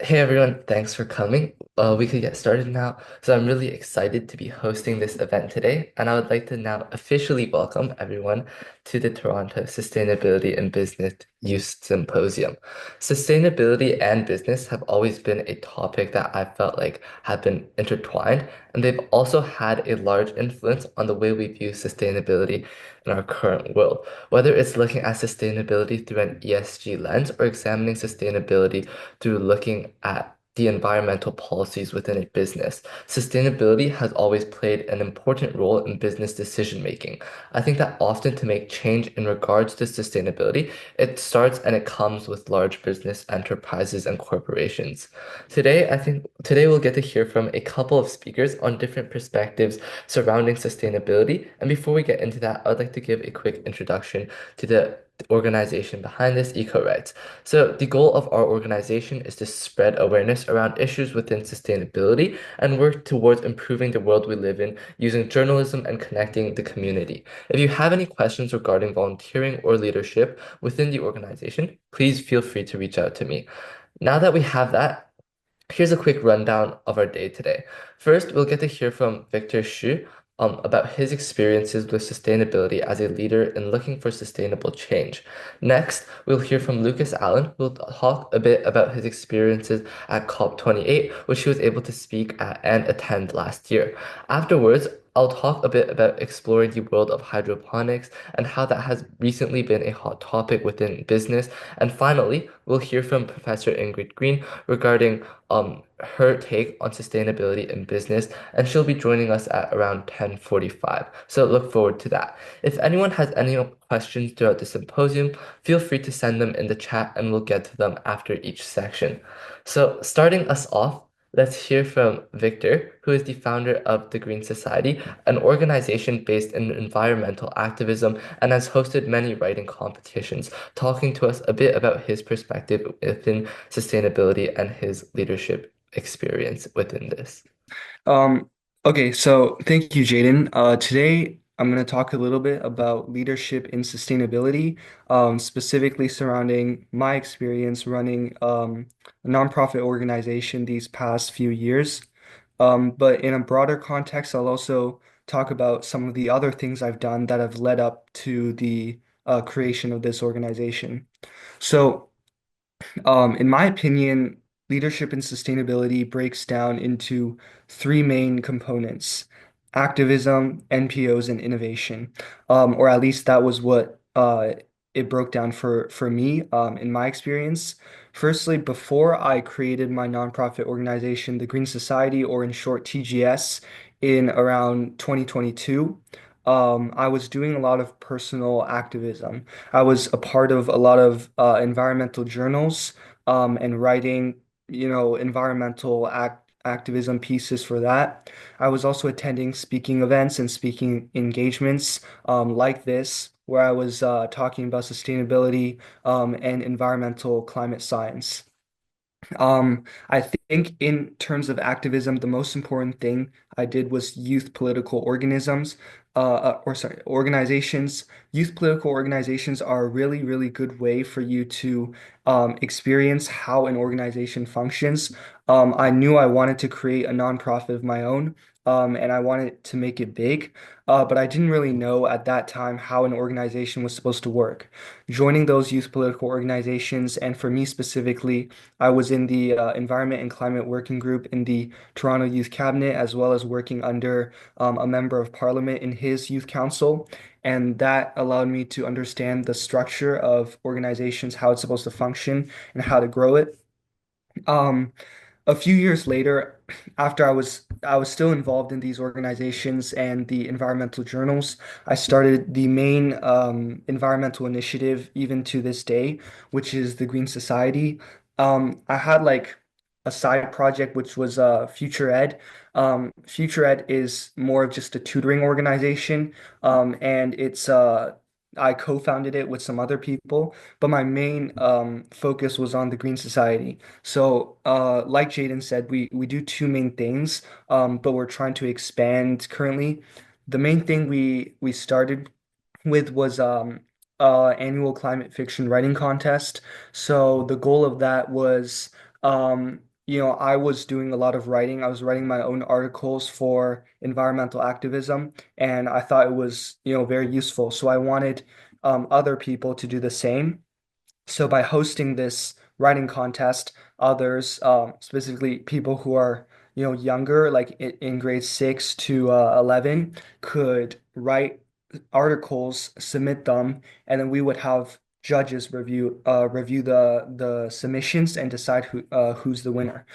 Hey everyone, thanks for coming. We could get started now. So I'm really excited to be hosting this event today, and I would like to now officially welcome everyone to the Toronto Sustainability and Business Youth Symposium. Sustainability and business have always been a topic that I felt like have been intertwined, and they've also had a large influence on the way we view sustainability in our current world. Whether it's looking at sustainability through an ESG lens or examining sustainability through looking at the environmental policies within a business. Sustainability has always played an important role in business decision making. I think that often to make change in regards to sustainability, it starts and it comes with large business enterprises and corporations. Today we'll get to hear from a couple of speakers on different perspectives surrounding sustainability. And before we get into that, I would like to give a quick introduction to the organization behind this, Ecowrites. So the goal of our organization is to spread awareness around issues within sustainability and work towards improving the world we live in using journalism and connecting the community. If you have any questions regarding volunteering or leadership within the organization, please feel free to reach out to me. Now that we have that, here's a quick rundown of our day today. First, we'll get to hear from Victor Xu about his experiences with sustainability as a leader in looking for sustainable change. Next, we'll hear from Lucas Allen, who'll talk a bit about his experiences at COP28, which he was able to speak at and attend last year. Afterwards, I'll talk a bit about exploring the world of hydroponics and how that has recently been a hot topic within business. And finally, we'll hear from Professor Ingrid Greene regarding her take on sustainability in business, and she'll be joining us at around 10:45. So look forward to that. If anyone has any questions throughout the symposium, feel free to send them in the chat and we'll get to them after each section. So starting us off, let's hear from Victor, who is the founder of the Green Society, an organization based in environmental activism and has hosted many writing competitions, talking to us a bit about his perspective within sustainability and his leadership experience within this. Um, okay, so thank you, Jaden. Today I'm going to talk a little bit about leadership in sustainability, specifically surrounding my experience running a nonprofit organization these past few years. But in a broader context, I'll also talk about some of the other things I've done that have led up to the creation of this organization. So, in my opinion, leadership and sustainability breaks down into three main components: activism, NPOs, and innovation. Or at least that was what it broke down for me in my experience. Firstly, before I created my nonprofit organization, the Green Society, or in short, TGS, in around 2022, I was doing a lot of personal activism. I was a part of a lot of environmental journals and writing, environmental activism pieces for that. I was also attending speaking events and speaking engagements like this, where I was talking about sustainability and environmental climate science. I think in terms of activism, the most important thing I did was youth political organisms, or sorry, organizations. Youth political organizations are a really, really good way for you to experience how an organization functions. I knew I wanted to create a nonprofit of my own, and I wanted to make it big, but I didn't really know at that time how an organization was supposed to work. Joining those youth political organizations, and for me specifically, I was in the Environment and Climate Working Group in the Toronto Youth Cabinet, as well as working under a member of parliament in his youth council. And that allowed me to understand the structure of organizations, how it's supposed to function, and how to grow it. Um, a few years later, after I was still involved in these organizations and the environmental journals, I started the main environmental initiative even to this day, which is the Green Society. I had like a side project which was Future Ed. Future Ed is more of just a tutoring organization, and it's I co-founded it with some other people, but my main focus was on the Green Society. So, like Jaden said, we do two main things, but we're trying to expand currently. The main thing we started with was annual climate fiction writing contest. So the goal of that was I was doing a lot of writing. I was writing my own articles for environmental activism, and I thought it was, very useful. So I wanted other people to do the same. So by hosting this writing contest, others, specifically people who are, younger, like in grade 6 to 11, could write articles, submit them, and then we would have judges review the submissions and decide who's the winner.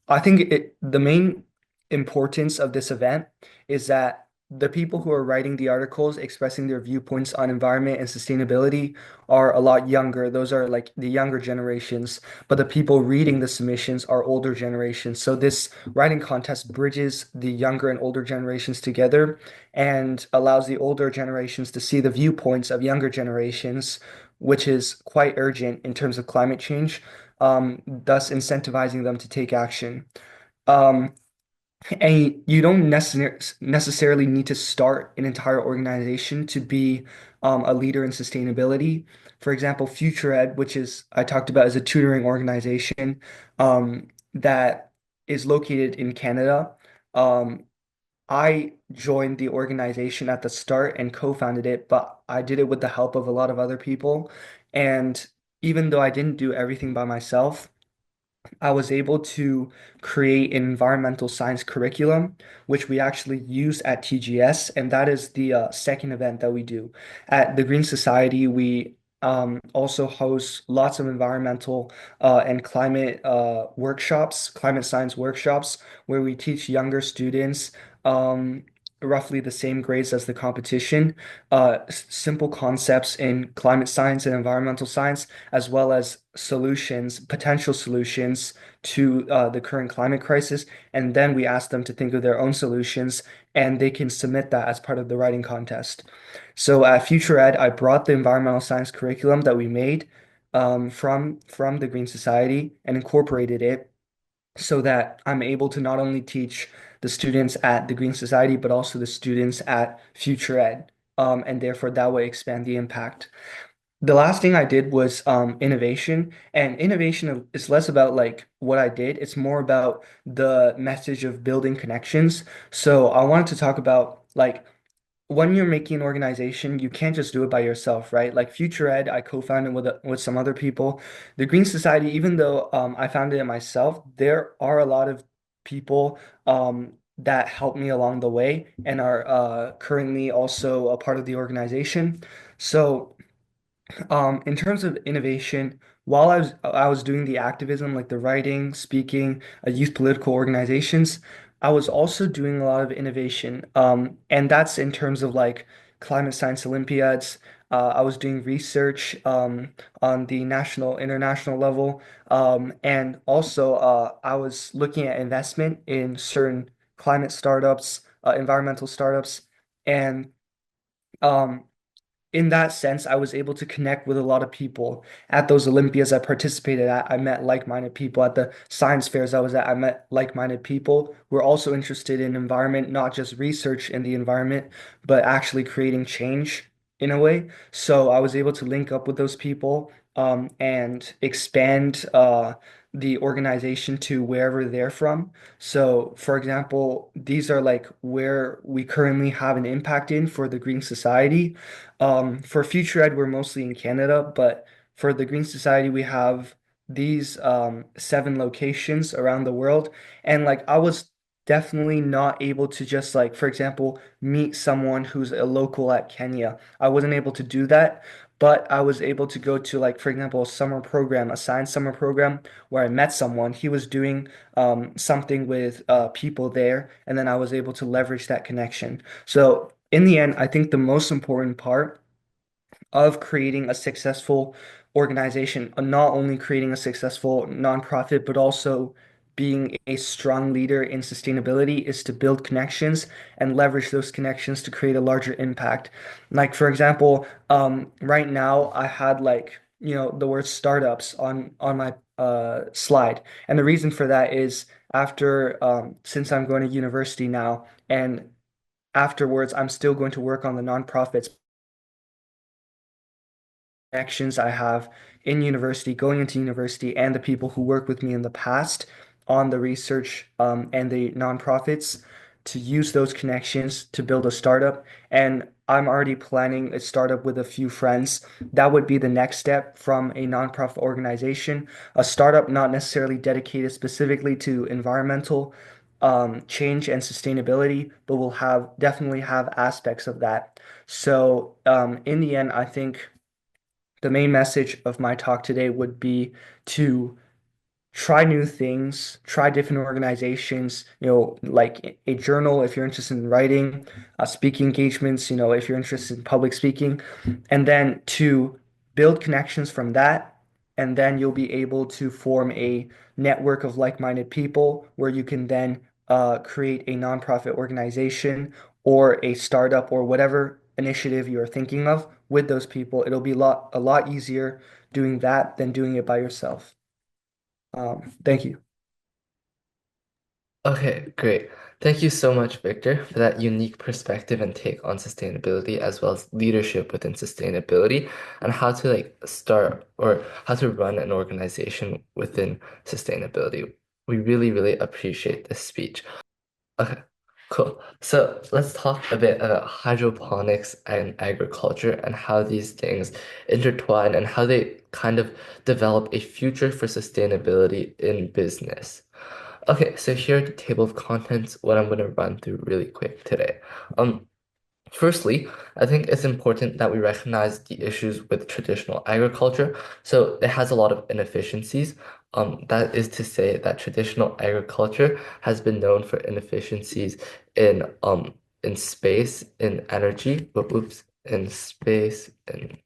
I think the main importance of this event is that the people who are writing the articles expressing their viewpoints on environment and sustainability are a lot younger. Those are like the younger generations, but the people reading the submissions are older generations. So this writing contest bridges the younger and older generations together and allows the older generations to see the viewpoints of younger generations, which is quite urgent in terms of climate change, thus incentivizing them to take action. Um, and you don't necessarily need to start an entire organization to be a leader in sustainability. For example, Future Ed, which is I talked about as a tutoring organization that is located in Canada. Um, I joined the organization at the start and co-founded it, but I did it with the help of a lot of other people. And even though I didn't do everything by myself, I was able to create an environmental science curriculum, which we actually use at TGS, and that is the second event that we do. At the Green Society, we also host lots of environmental and climate workshops, climate science workshops, where we teach younger students roughly the same grades as the competition, simple concepts in climate science and environmental science as well as solutions, potential solutions to the current climate crisis. And then we ask them to think of their own solutions, and they can submit that as part of the writing contest. So at Future Ed, I brought the environmental science curriculum that we made from the Green Society and incorporated it so that I'm able to not only teach the students at the Green Society, but also the students at Future Ed, and therefore that way expand the impact. The last thing I did was innovation, and innovation is less about like what I did. It's more about the message of building connections. So I wanted to talk about like when you're making an organization, you can't just do it by yourself, right? Like Future Ed, I co-founded with some other people. The Green Society, even though I founded it myself, there are a lot of people that helped me along the way and are currently also a part of the organization. So in terms of innovation, while I was doing the activism, like the writing, speaking, youth political organizations, I was also doing a lot of innovation. And that's in terms of like climate science Olympiads. I was doing research on the national, international level. And also I was looking at investment in certain climate startups, environmental startups. And um, in that sense, I was able to connect with a lot of people at those Olympiads I participated at. I met like-minded people at the science fairs I was at. I met like-minded people who are also interested in environment, not just research in the environment, but actually creating change in a way. So I was able to link up with those people and expand the organization to wherever they're from. So, for example, these are like where we currently have an impact in for the Green Society. For Future Ed, we're mostly in Canada, but for the Green Society, we have these 7 locations around the world. And like I was definitely not able to just like, for example, meet someone who's a local at Kenya. I wasn't able to do that, but I was able to go to like, for example, a summer program, a science summer program where I met someone. He was doing something with people there, and then I was able to leverage that connection. So in the end, I think the most important part of creating a successful organization, not only creating a successful nonprofit, but also being a strong leader in sustainability is to build connections and leverage those connections to create a larger impact. Like, for example, right now I had like, the word startups on my slide. And the reason for that is after since I'm going to university now and afterwards I'm still going to work on the nonprofits connections I have in university, going into university, and the people who work with me in the past. on the research and the nonprofits to use those connections to build a startup. And I'm already planning a startup with a few friends. That would be the next step from a nonprofit organization, a startup not necessarily dedicated specifically to environmental change and sustainability, but will have definitely have aspects of that. So, in the end, I think the main message of my talk today would be to try new things, try different organizations, like a journal if you're interested in writing, speaking engagements, if you're interested in public speaking, and then to build connections from that. And then you'll be able to form a network of like-minded people where you can then create a nonprofit organization or a startup or whatever initiative you are thinking of with those people. It'll be a lot easier doing that than doing it by yourself. Thank you. Okay, great. Thank you so much, Victor, for that unique perspective and take on sustainability as well as leadership within sustainability and how to like start or how to run an organization within sustainability. We really, really appreciate this speech. Okay, cool. So let's talk a bit about hydroponics and agriculture and how these things intertwine and how they kind of develop a future for sustainability in business. Okay, so here are the table of contents, what I'm going to run through really quick today. Um, Firstly, I think it's important that we recognize the issues with traditional agriculture. So it has a lot of inefficiencies. That is to say that traditional agriculture has been known for inefficiencies in space, in energy, in space, in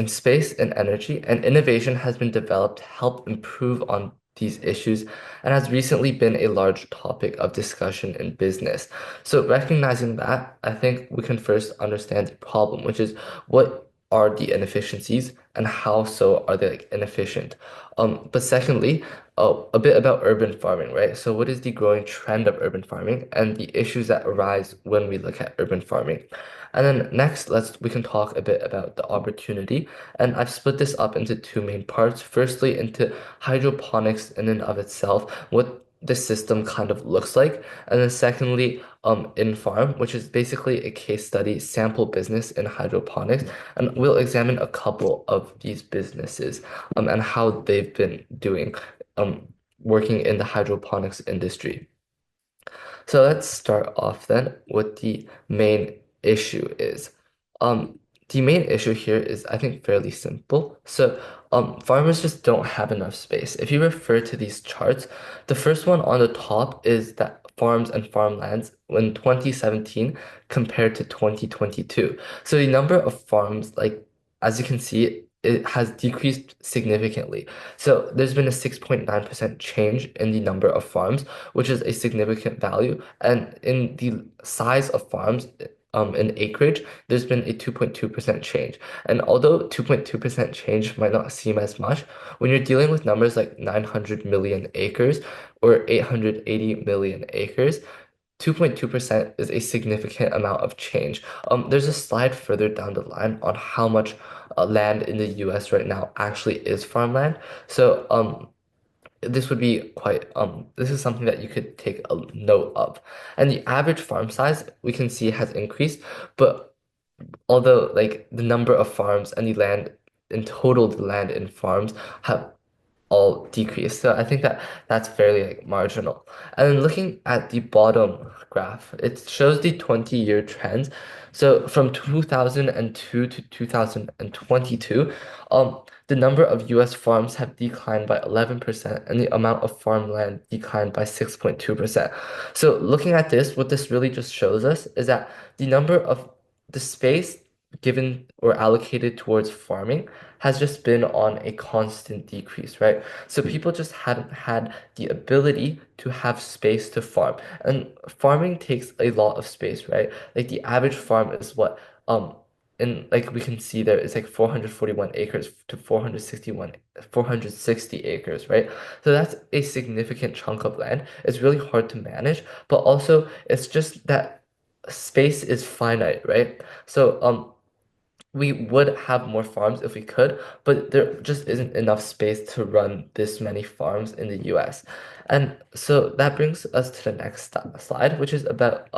space and energy, and innovation has been developed to help improve on these issues and has recently been a large topic of discussion in business. So recognizing that, I think we can first understand the problem, which is what are the inefficiencies and how so are they like inefficient? But secondly, a bit about urban farming, right? So what is the growing trend of urban farming and the issues that arise when we look at urban farming? And then next, we can talk a bit about the opportunity. And I've split this up into two main parts. Firstly, into hydroponics in and of itself, what the system kind of looks like. And then secondly, in farm, which is basically a case study sample business in hydroponics. And we'll examine a couple of these businesses and how they've been doing um, working in the hydroponics industry. So let's start off then with the main issue is. Um, the main issue here is, I think, fairly simple. So farmers just don't have enough space. If you refer to these charts, the first one on the top is that farms and farmlands in 2017 compared to 2022. So the number of farms, like as you can see, it has decreased significantly. So there's been a 6.9% change in the number of farms, which is a significant value. And in the size of farms, in acreage, there's been a 2.2% change. And although 2.2% change might not seem as much, when you're dealing with numbers like 900 million acres or 880 million acres, 2.2% is a significant amount of change. There's a slide further down the line on how much land in the US right now actually is farmland. So, this would be this is something that you could take a note of. And the average farm size we can see has increased, but although like the number of farms and the land in total, the land in farms have all decreased. So I think that that's fairly like marginal. And then looking at the bottom graph, it shows the 20-year trends. So from 2002 to 2022, the number of US farms have declined by 11% and the amount of farmland declined by 6.2%. So looking at this, what this really just shows us is that the number of the space given or allocated towards farming has just been on a constant decrease, right? So people just hadn't had the ability to have space to farm. And farming takes a lot of space, right? Like the average farm is what and like we can see there it's like 441 acres to 460 acres, right? So that's a significant chunk of land. It's really hard to manage, but also it's just that space is finite, right? So we would have more farms if we could, but there just isn't enough space to run this many farms in the US. And so that brings us to the next slide, which is about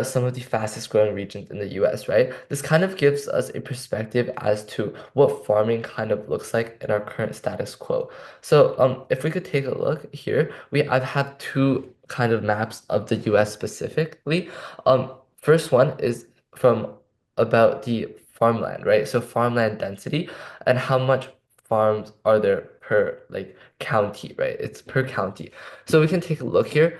some of the fastest growing regions in the US, right? This kind of gives us a perspective as to what farming kind of looks like in our current status quo. So, if we could take a look here, I've had two kind of maps of the US specifically. First one is from about the farmland, right? So farmland density and how much farms are there per like county, right? It's per county. So we can take a look here.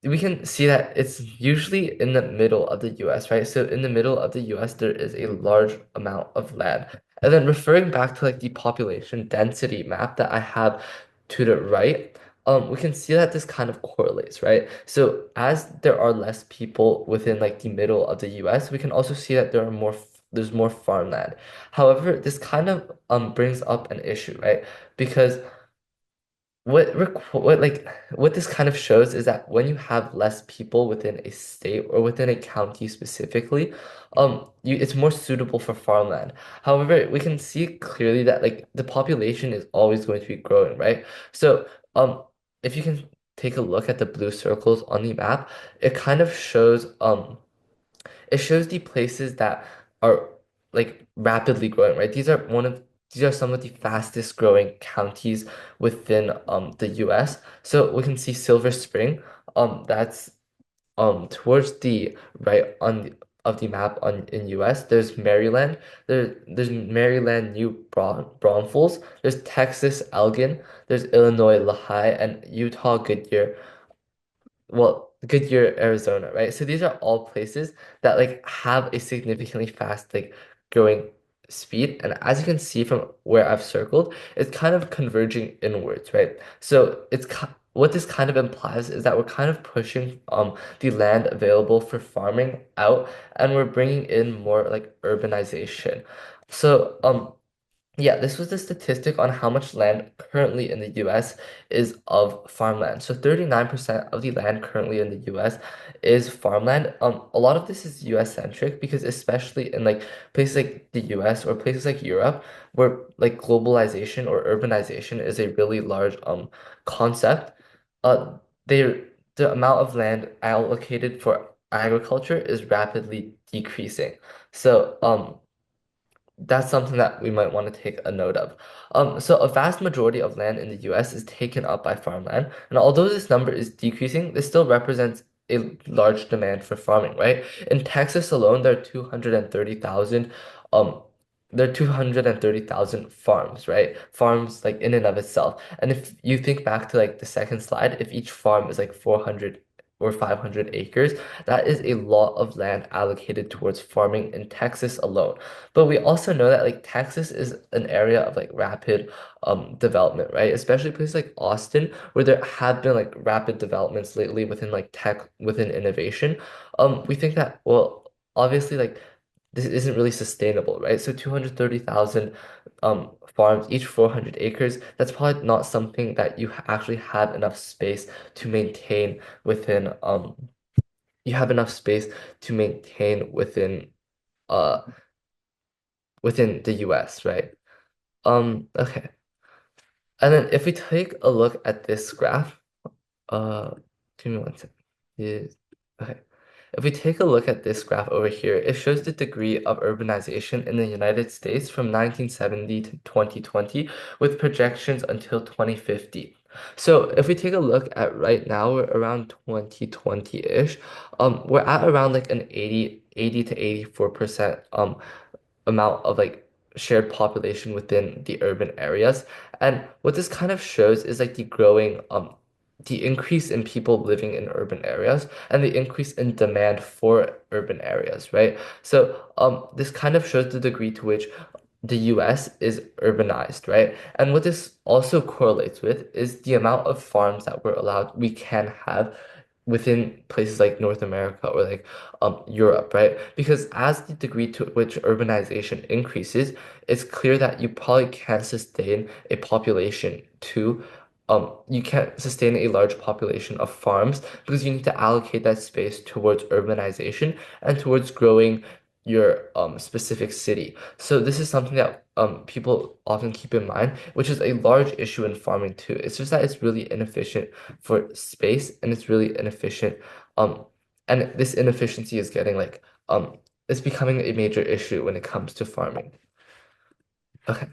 We can see that it's usually in the middle of the US, right? So in the middle of the US, there is a large amount of land. And then referring back to like the population density map that I have to the right, we can see that this kind of correlates, right? So as there are less people within like the middle of the US, we can also see that there's more farmland. However, this kind of brings up an issue, right? Because what this kind of shows is that when you have less people within a state or within a county specifically, it's more suitable for farmland. However, we can see clearly that like the population is always going to be growing, right? So if you can take a look at the blue circles on the map, it kind of shows it shows the places that are like rapidly growing, right? These are some of the fastest growing counties within the US. So we can see Silver Spring, that's towards the right on of the map on in US. There's Maryland, there's Maryland New Braunfels, there's Texas Elgin, there's Illinois Lehigh, and Utah Goodyear, Goodyear, Arizona, right? So these are all places that like have a significantly fast like growing speed. And as you can see from where I've circled, it's kind of converging inwards, right? So what this kind of implies is that we're kind of pushing the land available for farming out, and we're bringing in more like urbanization. So yeah, this was the statistic on how much land currently in the US is of farmland. So 39% of the land currently in the US is farmland. A lot of this is US centric because especially in like places like the US or places like Europe, where like globalization or urbanization is a really large concept, uh they the amount of land allocated for agriculture is rapidly decreasing. So that's something that we might want to take a note of. So a vast majority of land in the US is taken up by farmland, and although this number is decreasing, this still represents a large demand for farming, right? In Texas alone, um there are 230,000 farms, right? Farms like in and of itself. And if you think back to like the second slide, if each farm is like 400 or 500 acres, that is a lot of land allocated towards farming in Texas alone. But we also know that like Texas is an area of like rapid development, right? Especially places like Austin, where there have been like rapid developments lately within like tech, within innovation. We think that, well, obviously like this isn't really sustainable, right? So 230,000 farms, each 400 acres, that's probably not something that you actually have enough space to maintain within you have enough space to maintain uh within the US, right? Okay. And then if we take a look at this graph, uh, give me one second. Is okay. If we take a look at this graph over here, it shows the degree of urbanization in the United States from 1970 to 2020 with projections until 2050. So if we take a look at right now, we're around 2020-ish. We're at around like an 80 to 84% amount of like shared population within the urban areas. And what this kind of shows is like the increase in people living in urban areas and the increase in demand for urban areas, right? So this kind of shows the degree to which the US is urbanized, right? And what this also correlates with is the amount of farms that we can have within places like North America or like Europe, right? Because as the degree to which urbanization increases, it's clear that you probably can't sustain a population to you can't sustain a large population of farms because you need to allocate that space towards urbanization and towards growing your specific city. So this is something that people often keep in mind, which is a large issue in farming too. It's just that it's really inefficient for space and it's really inefficient um and this inefficiency is getting like it's becoming a major issue when it comes to farming. Okay.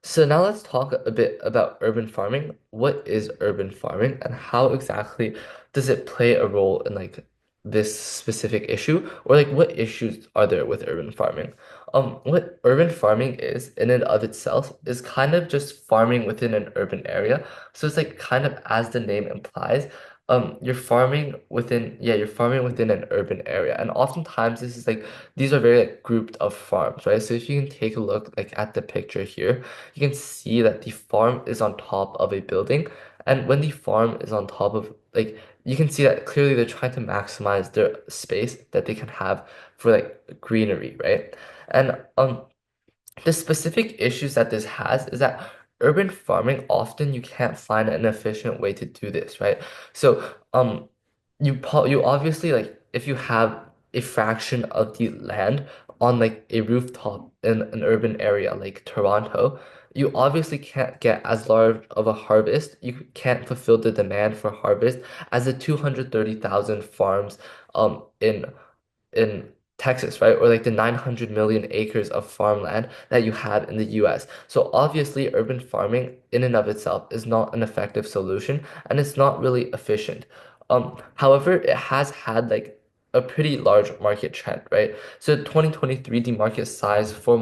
So now let's talk a bit about urban farming. What is urban farming and how exactly does it play a role in like this specific issue? Or like what issues are there with urban farming? What urban farming is in and of itself is kind of just farming within an urban area. So it's like kind of as the name implies, you're farming within an urban area. And oftentimes this is like these are very like grouped of farms, right? So if you can take a look like at the picture here, you can see that the farm is on top of a building. And when the farm is on top of like you can see that clearly they're trying to maximize their space that they can have for like greenery, right? And the specific issues that this has is that urban farming often you can't find an efficient way to do this, right? So you obviously like if you have a fraction of the land on like a rooftop in an urban area like Toronto, you obviously can't get as large of a harvest. You can't fulfill the demand for harvest as the 230,000 farms in Texas, right? Or like the 900 million acres of farmland that you have in the US. So obviously, urban farming in and of itself is not an effective solution and it's not really efficient. However, it has had like a pretty large market trend, right? So 2023, the market size for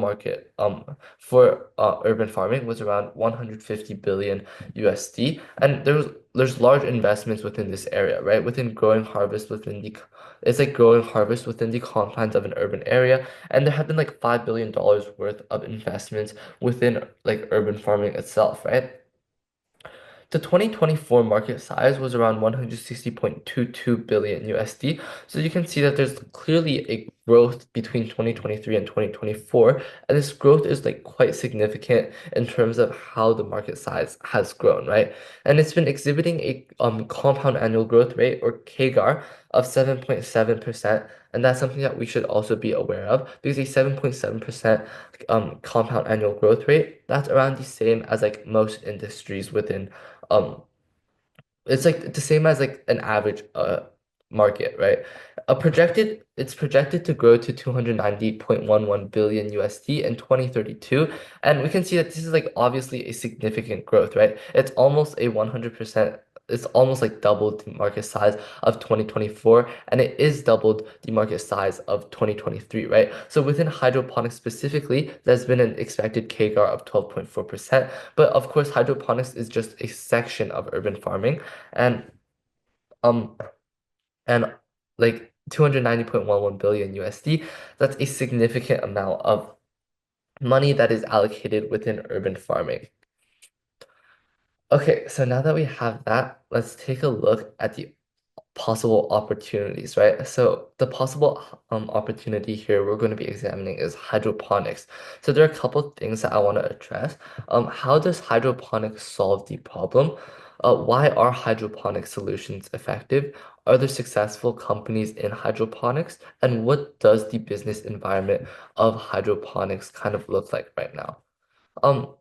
urban farming was around 150 billion USD, and there's large investments within this area, right? Within growing harvest within the it's like growing harvest within the confines of an urban area, and there have been like $5 billion worth of investments within like urban farming itself, right? The 2024 market size was around 160.22 billion USD. So you can see that there's clearly a growth between 2023 and 2024, and this growth is like quite significant in terms of how the market size has grown, right? And it's been exhibiting a compound annual growth rate or CAGR of 7.7%, and that's something that we should also be aware of because a 7.7% compound annual growth rate, that's around the same as like most industries within um it's like the same as like an average market, right? It's projected to grow to 290.11 billion USD in 2032. And we can see that this is like obviously a significant growth, right? It's almost like doubled the market size of 2024, and it is doubled the market size of 2023, right? So within hydroponics specifically, there's been an expected CAGR of 12.4%. But of course, hydroponics is just a section of urban farming. And um and like 290.11 billion USD, that's a significant amount of money that is allocated within urban farming. Okay, so now that we have that, let's take a look at the possible opportunities, right? So the possible opportunity here we're going to be examining is hydroponics. So there are a couple of things that I want to address. How does hydroponics solve the problem? Why are hydroponic solutions effective? Are there successful companies in hydroponics? And what does the business environment of hydroponics kind of look like right now? Um,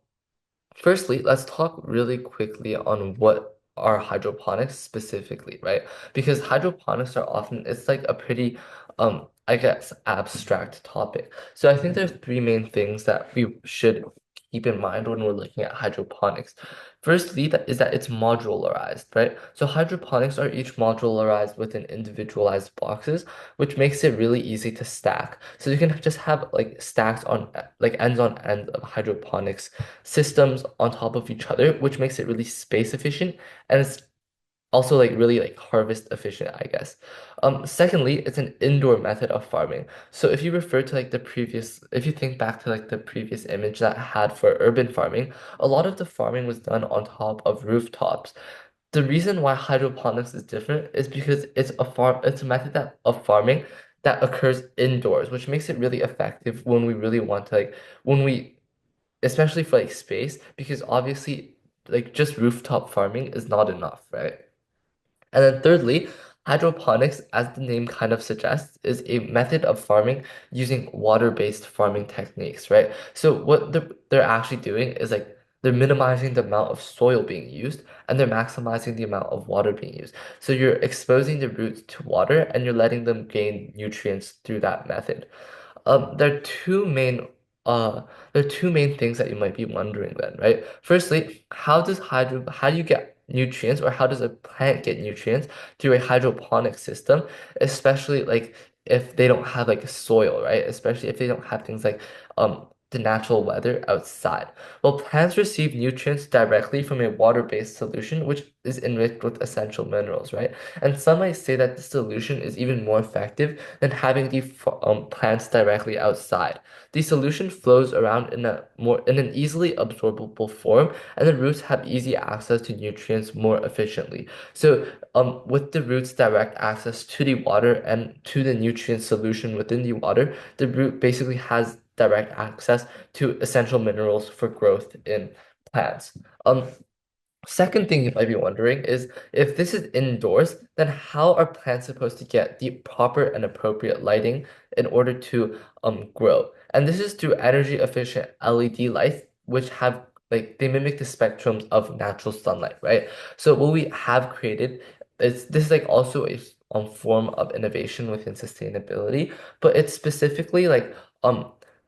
Firstly, let's talk really quickly on what are hydroponics specifically, right? Because hydroponics are often, it's like a pretty, I guess, abstract topic. So I think there's three main things that we should keep in mind when we're looking at hydroponics. Firstly, that is that it's modularized, right? So hydroponics are each modularized within individualized boxes, which makes it really easy to stack. So you can just have like stacks on like ends on end of hydroponics systems on top of each other, which makes it really space efficient and it's also like really like harvest efficient, I guess. Secondly, it's an indoor method of farming. So if you refer to like if you think back to like the previous image that I had for urban farming, a lot of the farming was done on top of rooftops. The reason why hydroponics is different is because it's a method of farming that occurs indoors, which makes it really effective when we really want to like when we especially for like space, because obviously like just rooftop farming is not enough, right? And then thirdly, hydroponics, as the name kind of suggests, is a method of farming using water-based farming techniques, right? So what they're actually doing is like they're minimizing the amount of soil being used and they're maximizing the amount of water being used. So you're exposing the roots to water and you're letting them gain nutrients through that method. There are uh there are two main things that you might be wondering then, right? Firstly, how do you get nutrients or how does a plant get nutrients through a hydroponic system, especially like if they don't have like soil, right? Especially if they don't have things like the natural weather outside. Well, plants receive nutrients directly from a water-based solution, which is enriched with essential minerals, right? And some might say that the solution is even more effective than having the plants directly outside. The solution flows around in an easily absorbable form, and the roots have easy access to nutrients more efficiently. So, with the roots direct access to the water and to the nutrient solution within the water, the root basically has direct access to essential minerals for growth in plants. Um, Second thing you might be wondering is if this is indoors, then how are plants supposed to get the proper and appropriate lighting in order to grow? And this is through energy efficient LED lights, which have like they mimic the spectrums of natural sunlight, right? So what we have created is this is like also a form of innovation within sustainability, but it's specifically like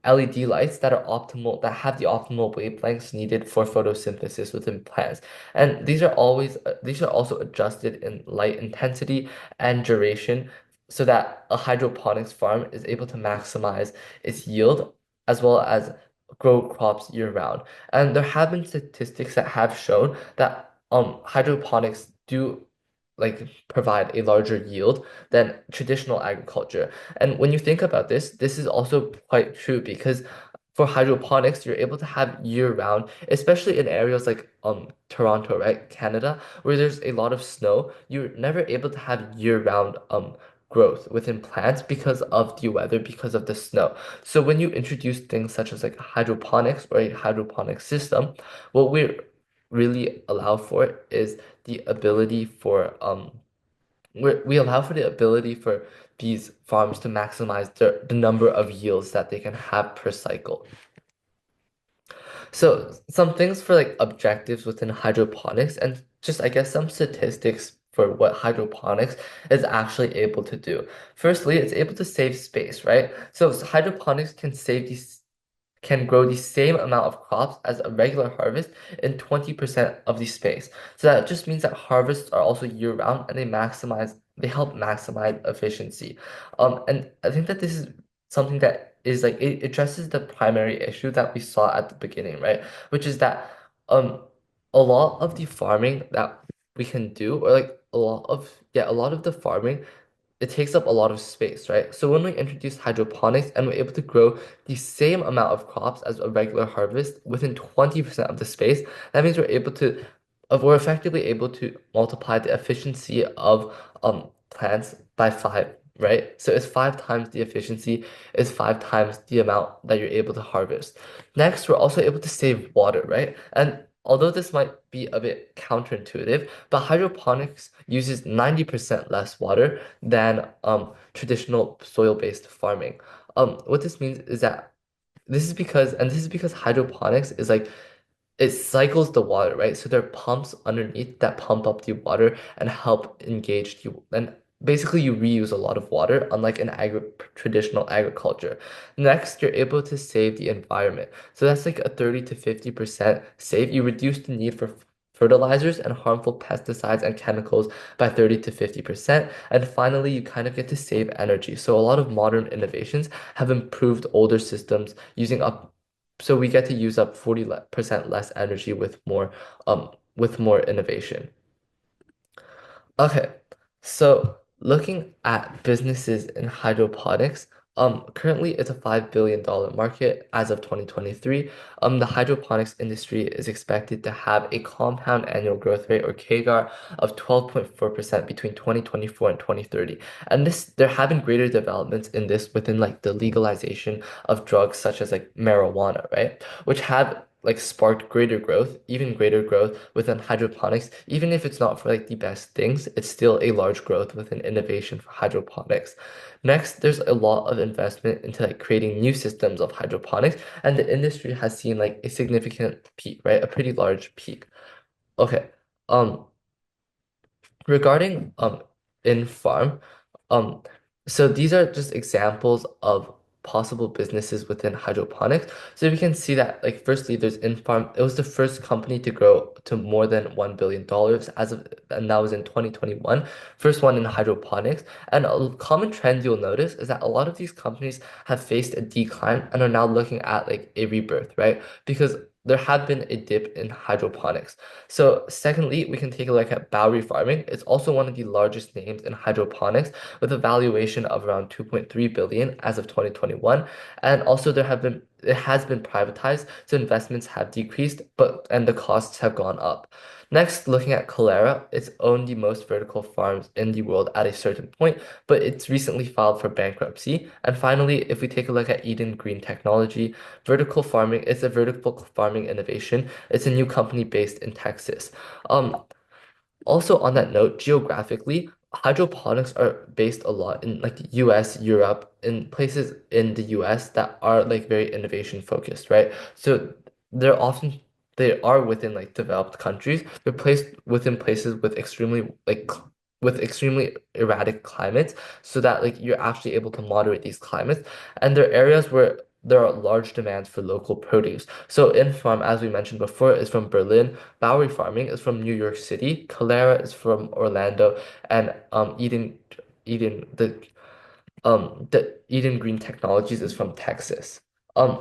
LED lights that are optimal that have the optimal wavelengths needed for photosynthesis within plants. And these are also adjusted in light intensity and duration so that a hydroponics farm is able to maximize its yield as well as grow crops year round. And there have been statistics that have shown that hydroponics do like provide a larger yield than traditional agriculture. And when you think about this, this is also quite true because for hydroponics, you're able to have year-round, especially in areas like Toronto, right, Canada, where there's a lot of snow. You're never able to have year-round growth within plants because of the weather, because of the snow. So when you introduce things such as like hydroponics or a hydroponic system, what we really allow for is the ability for we allow for the ability for these farms to maximize the number of yields that they can have per cycle. So some things for like objectives within hydroponics and just I guess some statistics for what hydroponics is actually able to do. Firstly, it's able to save space, right? So hydroponics can grow the same amount of crops as a regular harvest in 20% of the space. So that just means that harvests are also year round and they help maximize efficiency. And I think that this is something that is like it addresses the primary issue that we saw at the beginning, right? Which is that um a lot of the farming that we can do, or like a lot of the farming it takes up a lot of space, right? So when we introduce hydroponics and we're able to grow the same amount of crops as a regular harvest within 20% of the space, that means we're effectively able to multiply the efficiency of plants by five, right? So it's five times the efficiency, is five times the amount that you're able to harvest. Next, we're also able to save water, right? And although this might be a bit counterintuitive, but hydroponics uses 90% less water than traditional soil-based farming. What this means is that this is because hydroponics is like it cycles the water, right? So there are pumps underneath that pump up the water and help engage the and basically you reuse a lot of water, unlike in traditional agriculture. Next, you're able to save the environment. So that's like a 30 to 50% save. You reduce the need for fertilizers and harmful pesticides and chemicals by 30 to 50%. And finally, you kind of get to save energy. So a lot of modern innovations have improved older systems using up so we get to use up 40% less energy with more innovation. Okay, so looking at businesses in hydroponics, currently it's a $5 billion market as of 2023. The hydroponics industry is expected to have a compound annual growth rate or CAGR of 12.4% between 2024 and 2030. And there have been greater developments in this within like the legalization of drugs such as like marijuana, right? Which have like sparked greater growth, even greater growth within hydroponics. Even if it's not for like the best things, it's still a large growth within innovation for hydroponics. Next, there's a lot of investment into like creating new systems of hydroponics, and the industry has seen like a significant peak, right? A pretty large peak. Okay. Um, Regarding in farm, um so these are just examples of possible businesses within hydroponics. So we can see that like firstly there's in farm. It was the first company to grow to more than $1 billion as of, and that was in 2021. First one in hydroponics. And a common trend you'll notice is that a lot of these companies have faced a decline and are now looking at like a rebirth, right? Because there had been a dip in hydroponics. So secondly, we can take a look at Bowery Farming. It's also one of the largest names in hydroponics with a valuation of around 2.3 billion as of 2021. And also it has been privatized, so investments have decreased, but and the costs have gone up. Next, looking at Calera, it's owned the most vertical farms in the world at a certain point, but it's recently filed for bankruptcy. And finally, if we take a look at Eden Green Technology, vertical farming is a vertical farming innovation. It's a new company based in Texas. Um, Also on that note, geographically, hydroponics are based a lot in like the US, Europe, in places in the US that are like very innovation focused, right? So they're often they are within like developed countries. They're placed within places with with extremely erratic climates, so that like you're actually able to moderate these climates. And there are areas where there are large demands for local produce. So Infarm, as we mentioned before, is from Berlin. Bowery Farming is from New York City. Calera is from Orlando, and Eden the Eden Green Technologies is from Texas.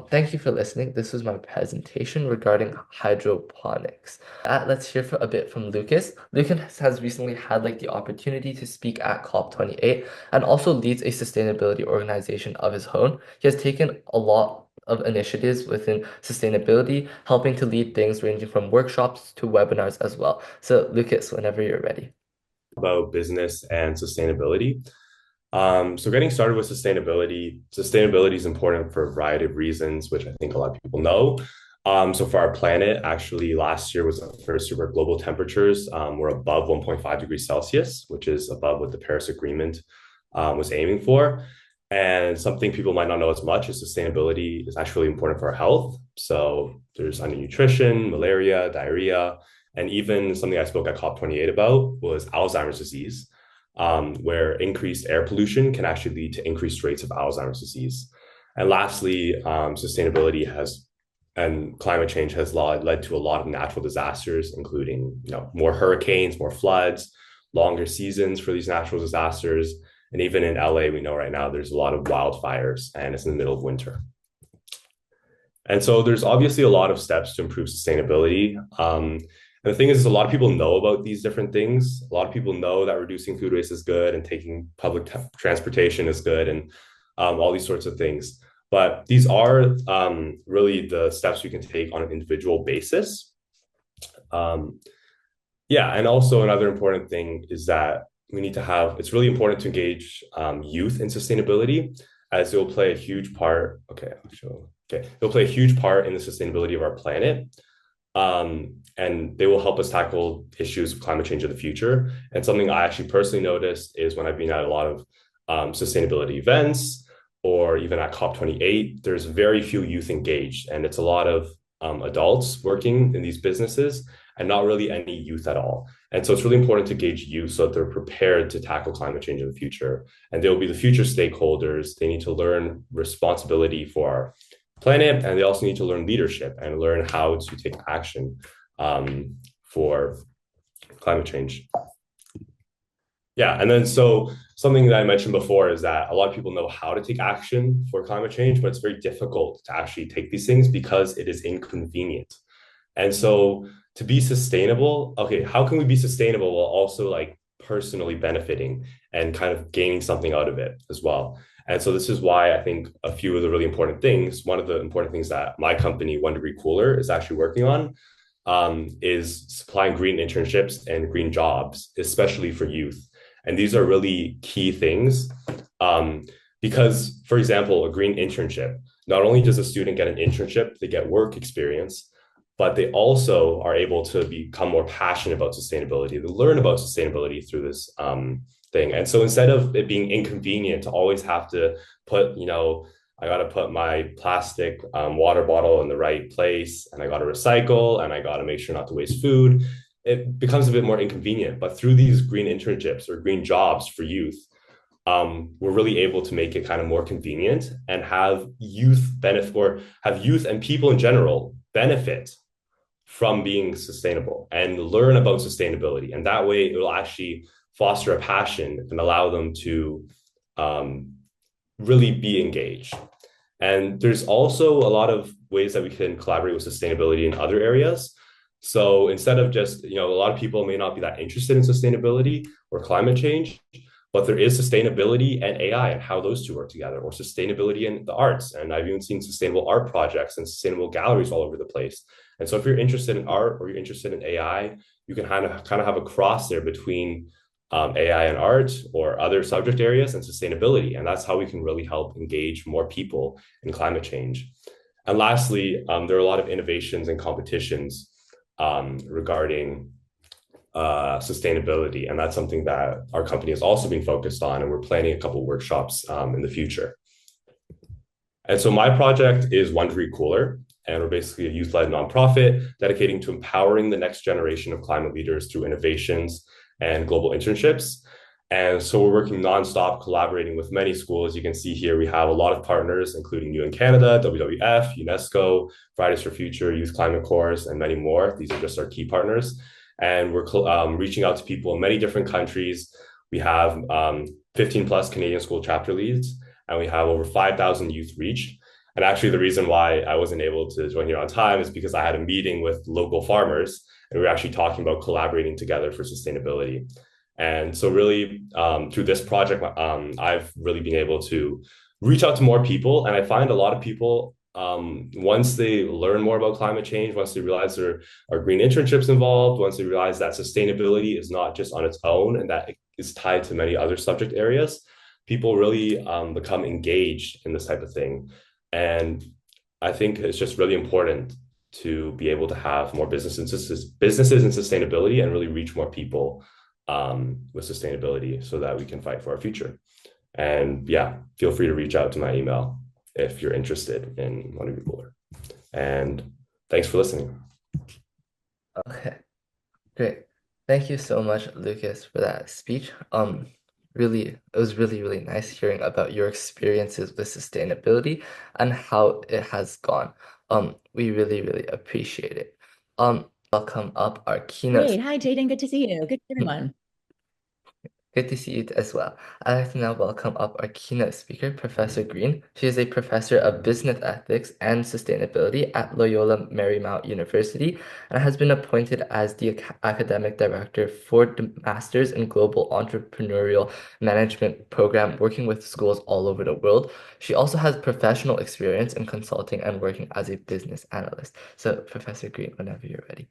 Thank you for listening. This was my presentation regarding hydroponics. Let's hear a bit from Lucas. Lucas has recently had like the opportunity to speak at COP28 and also leads a sustainability organization of his own. He has taken a lot of initiatives within sustainability, helping to lead things ranging from workshops to webinars as well. So Lucas, whenever you're ready. About business and sustainability. So getting started with sustainability is important for a variety of reasons, which I think a lot of people know. So for our planet, actually last year was the first year where global temperatures were above 1.5 degrees Celsius, which is above what the Paris Agreement was aiming for. And something people might not know as much is sustainability is actually important for our health. So there's undernutrition, malaria, diarrhea, and even something I spoke at COP28 about was Alzheimer's disease, where increased air pollution can actually lead to increased rates of Alzheimer's disease. And lastly, sustainability has and climate change has led to a lot of natural disasters, including more hurricanes, more floods, longer seasons for these natural disasters. And even in LA, we know right now there's a lot of wildfires and it's in the middle of winter. And so there's obviously a lot of steps to improve sustainability. And the thing is, a lot of people know about these different things. A lot of people know that reducing food waste is good and taking public transportation is good and all these sorts of things. But these are really the steps we can take on an individual basis. Yeah, and also another important thing is that it's really important to engage youth in sustainability as it will play a huge part. It'll play a huge part in the sustainability of our planet. And they will help us tackle issues of climate change in the future. And something I actually personally noticed is when I've been at a lot of sustainability events or even at COP28, there's very few youth engaged. And it's a lot of adults working in these businesses and not really any youth at all. And so it's really important to engage youth so that they're prepared to tackle climate change in the future. And they'll be the future stakeholders. They need to learn responsibility for our planet, and they also need to learn leadership and learn how to take action for climate change. Yeah, and then so something that I mentioned before is that a lot of people know how to take action for climate change, but it's very difficult to actually take these things because it is inconvenient. And so to be sustainable, okay, how can we be sustainable while also like personally benefiting and kind of gaining something out of it as well? And so this is why I think a few of the really important things, one of the important things that my company, 1 Degree Cooler, is actually working on is supplying green internships and green jobs, especially for youth. And these are really key things because, for example, a green internship, not only does a student get an internship, they get work experience, but they also are able to become more passionate about sustainability. They learn about sustainability through this thing. And so instead of it being inconvenient to always have to put, I got to put my plastic water bottle in the right place, and I got to recycle, and I got to make sure not to waste food. It becomes a bit more inconvenient. But through these green internships or green jobs for youth, we're really able to make it kind of more convenient and have youth benefit, or have youth and people in general benefit from being sustainable and learn about sustainability. And that way it will actually foster a passion and allow them to um, really be engaged. And there's also a lot of ways that we can collaborate with sustainability in other areas. So instead of just, a lot of people may not be that interested in sustainability or climate change, but there is sustainability and AI and how those two work together, or sustainability and the arts. And I've even seen sustainable art projects and sustainable galleries all over the place. And so if you're interested in art or you're interested in AI, you can kind of have a cross there between AI and art or other subject areas and sustainability. And that's how we can really help engage more people in climate change. And lastly, there are a lot of innovations and competitions regarding sustainability. And that's something that our company has also been focused on. And we're planning a couple of workshops in the future. And so my project is One Degree Cooler. And we're basically a youth-led nonprofit dedicating to empowering the next generation of climate leaders through innovations and global internships. And so we're working nonstop, collaborating with many schools. You can see here we have a lot of partners, including UN Canada, WWF, UNESCO, Fridays for Future, Youth Climate Corps, and many more. These are just our key partners. And we're reaching out to people in many different countries. We have 15 plus Canadian school chapter leads, and we have over 5,000 youth reached. And actually, the reason why I wasn't able to join here on time is because I had a meeting with local farmers, and we were actually talking about collaborating together for sustainability. And so really, through this project, I've really been able to reach out to more people. And I find a lot of people, once they learn more about climate change, once they realize there are green internships involved, once they realize that sustainability is not just on its own and that it is tied to many other subject areas, people really become engaged in this type of thing. And I think it's just really important to be able to have more businesses in sustainability and really reach more people with sustainability so that we can fight for our future. And yeah, feel free to reach out to my email if you're interested in One Degree Cooler. And thanks for listening. Okay, great. Thank you so much, Lucas, for that speech. It was really, really nice hearing about your experiences with sustainability and how it has gone. We really, really appreciate it. Welcome up our keynote. Great. Hi, Jaden. Good to see you. Good to see everyone. Good to see you as well. I'd like to now welcome up our keynote speaker, Professor Greene. She is a professor of business ethics and sustainability at Loyola Marymount University and has been appointed as the academic director for the Masters in Global Entrepreneurial Management program, working with schools all over the world. She also has professional experience in consulting and working as a business analyst. So, Professor Greene, whenever you're ready.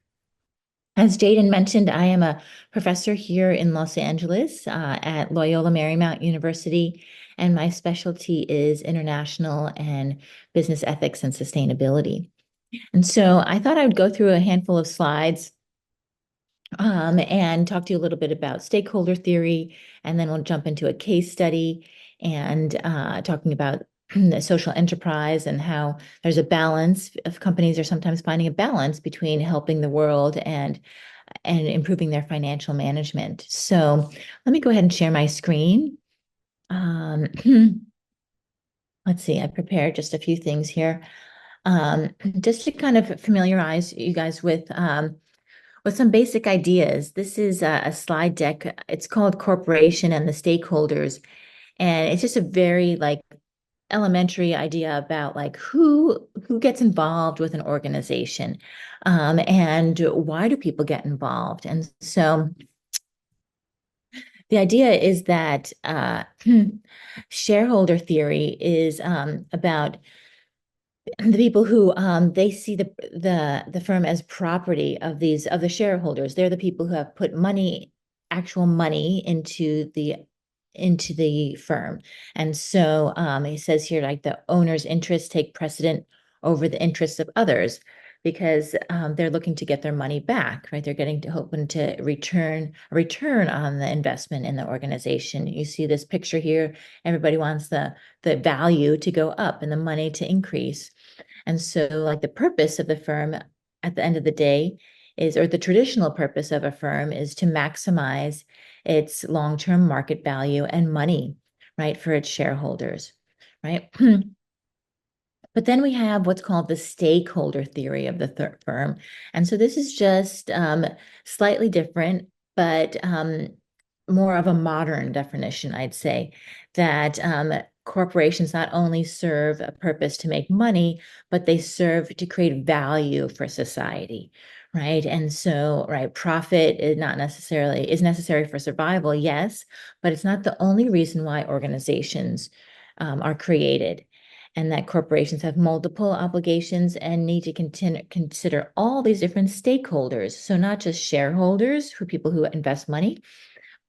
As Jaden mentioned, I am a professor here in Los Angeles at Loyola Marymount University, and my specialty is international and business ethics and sustainability. And so I thought I would go through a handful of slides and talk to you a little bit about stakeholder theory, and then we'll jump into a case study and talking about the social enterprise and how there's a balance of companies are sometimes finding a balance between helping the world and improving their financial management. So let me go ahead and share my screen. Let's see, I prepared just a few things here. Just to kind of familiarize you guys with some basic ideas. This is a slide deck. It's called Corporation and the Stakeholders. And it's just a very elementary idea about who gets involved with an organization and why do people get involved. And so the idea is that shareholder theory is about the people who they see the firm as property of the shareholders. They're the people who have put actual money into the firm. And so it says here, the owner's interests take precedent over the interests of others. because they're looking to get their money back, right? They're hoping to return on the investment in the organization. You see this picture here. Everybody wants the value to go up and the money to increase. And so, like, the purpose of the firm at the end of the day is, or the traditional purpose of a firm is to maximize its long-term market value and money, right, for its shareholders, right? But then we have what's called the stakeholder theory of the firm. And so this is just slightly different, but more of a modern definition, I'd say, that corporations not only serve a purpose to make money, but they serve to create value for society, right? And so, right, profit is necessary for survival, yes, but it's not the only reason why organizations are created, and that corporations have multiple obligations and need to consider all these different stakeholders. So not just shareholders, for people who invest money,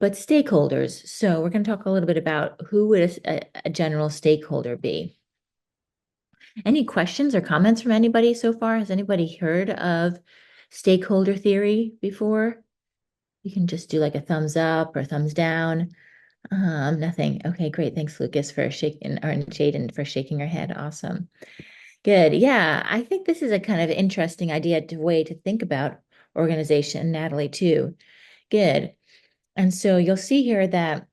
but stakeholders. So we're going to talk a little bit about who would a general stakeholder be. Any questions or comments from anybody so far? Has anybody heard of stakeholder theory before? You can just do like a thumbs up or thumbs down. Nothing. Okay, great. Thanks, Lucas, for shaking, or Jaden for shaking her head. Awesome. Good. Yeah, I think this is a kind of interesting way to think about organization, Natalie, too. Good. And so you'll see here that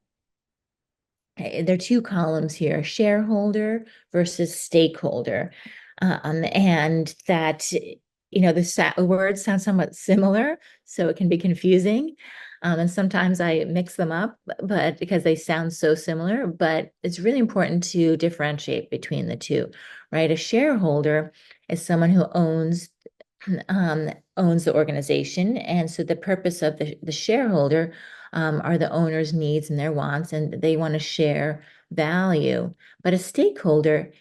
there are two columns here, shareholder versus stakeholder. And that, the words sound somewhat similar, so it can be confusing. And sometimes I mix them up, but because they sound so similar, but it's really important to differentiate between the two, right? A shareholder is someone who owns the organization. And so the purpose of the shareholder are the owner's needs and their wants, and they want to share value. But a stakeholder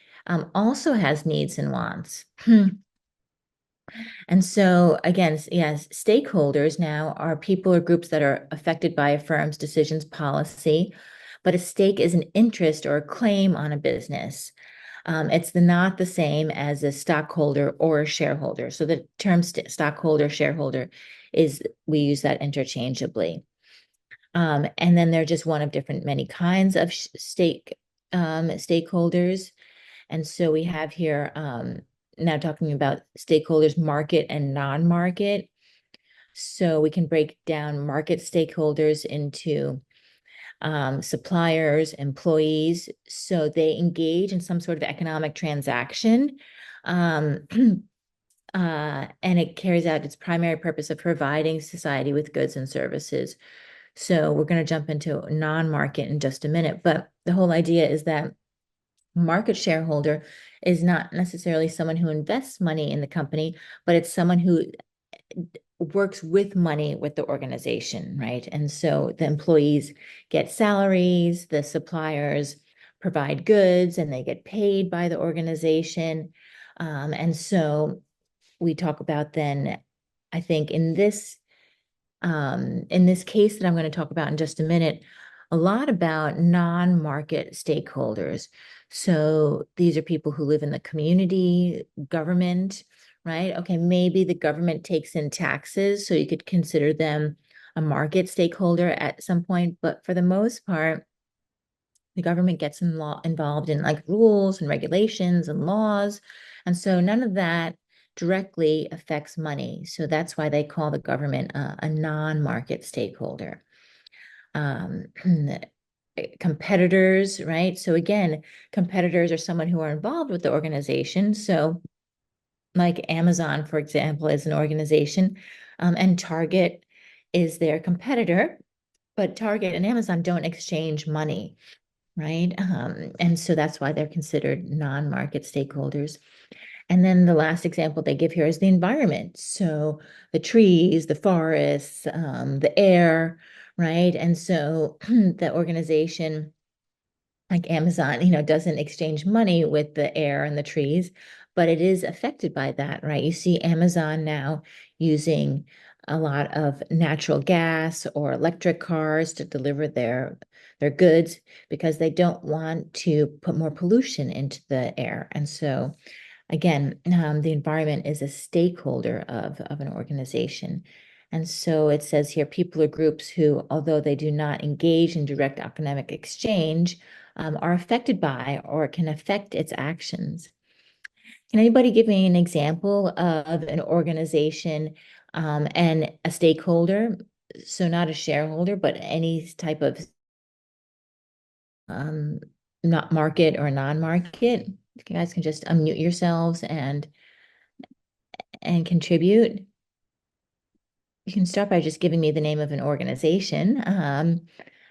also has needs and wants. And so again, yes, stakeholders now are people or groups that are affected by a firm's decisions, policy, but a stake is an interest or a claim on a business. It's not the same as a stockholder or a shareholder. So the term stockholder, shareholder we use that interchangeably. And then they're just one of many kinds of stakeholders. And so we have here now talking about stakeholders, market and non-market. So we can break down market stakeholders into suppliers, employees. So they engage in some sort of economic transaction. And it carries out its primary purpose of providing society with goods and services. So we're going to jump into non-market in just a minute. But the whole idea is that market shareholder is not necessarily someone who invests money in the company, but it's someone who works with money with the organization, right? And so the employees get salaries, the suppliers provide goods, and they get paid by the organization. And so we talk about then, I think in this case that I'm going to talk about in just a minute, a lot about non-market stakeholders. So these are people who live in the community, government, right? Okay, maybe the government takes in taxes, so you could consider them a market stakeholder at some point. But for the most part, the government gets involved in like rules and regulations and laws. And so none of that directly affects money. So that's why they call the government a non-market stakeholder. Competitors, right? So again, competitors are someone who are involved with the organization. So like Amazon, for example, is an organization, and Target is their competitor, but Target and Amazon don't exchange money, right? And so that's why they're considered non-market stakeholders. And then the last example they give here is the environment. So the trees, the forests, the air, right? And so the organization like Amazon, doesn't exchange money with the air and the trees, but it is affected by that, right? You see Amazon now using a lot of natural gas or electric cars to deliver their goods because they don't want to put more pollution into the air. And so again, the environment is a stakeholder of an organization. And so it says here, people or groups who, although they do not engage in direct economic exchange, are affected by or can affect its actions. Can anybody give me an example of an organization and a stakeholder? So not a shareholder, but any type of um, not market or non-market. You guys can just unmute yourselves and contribute. You can start by just giving me the name of an organization,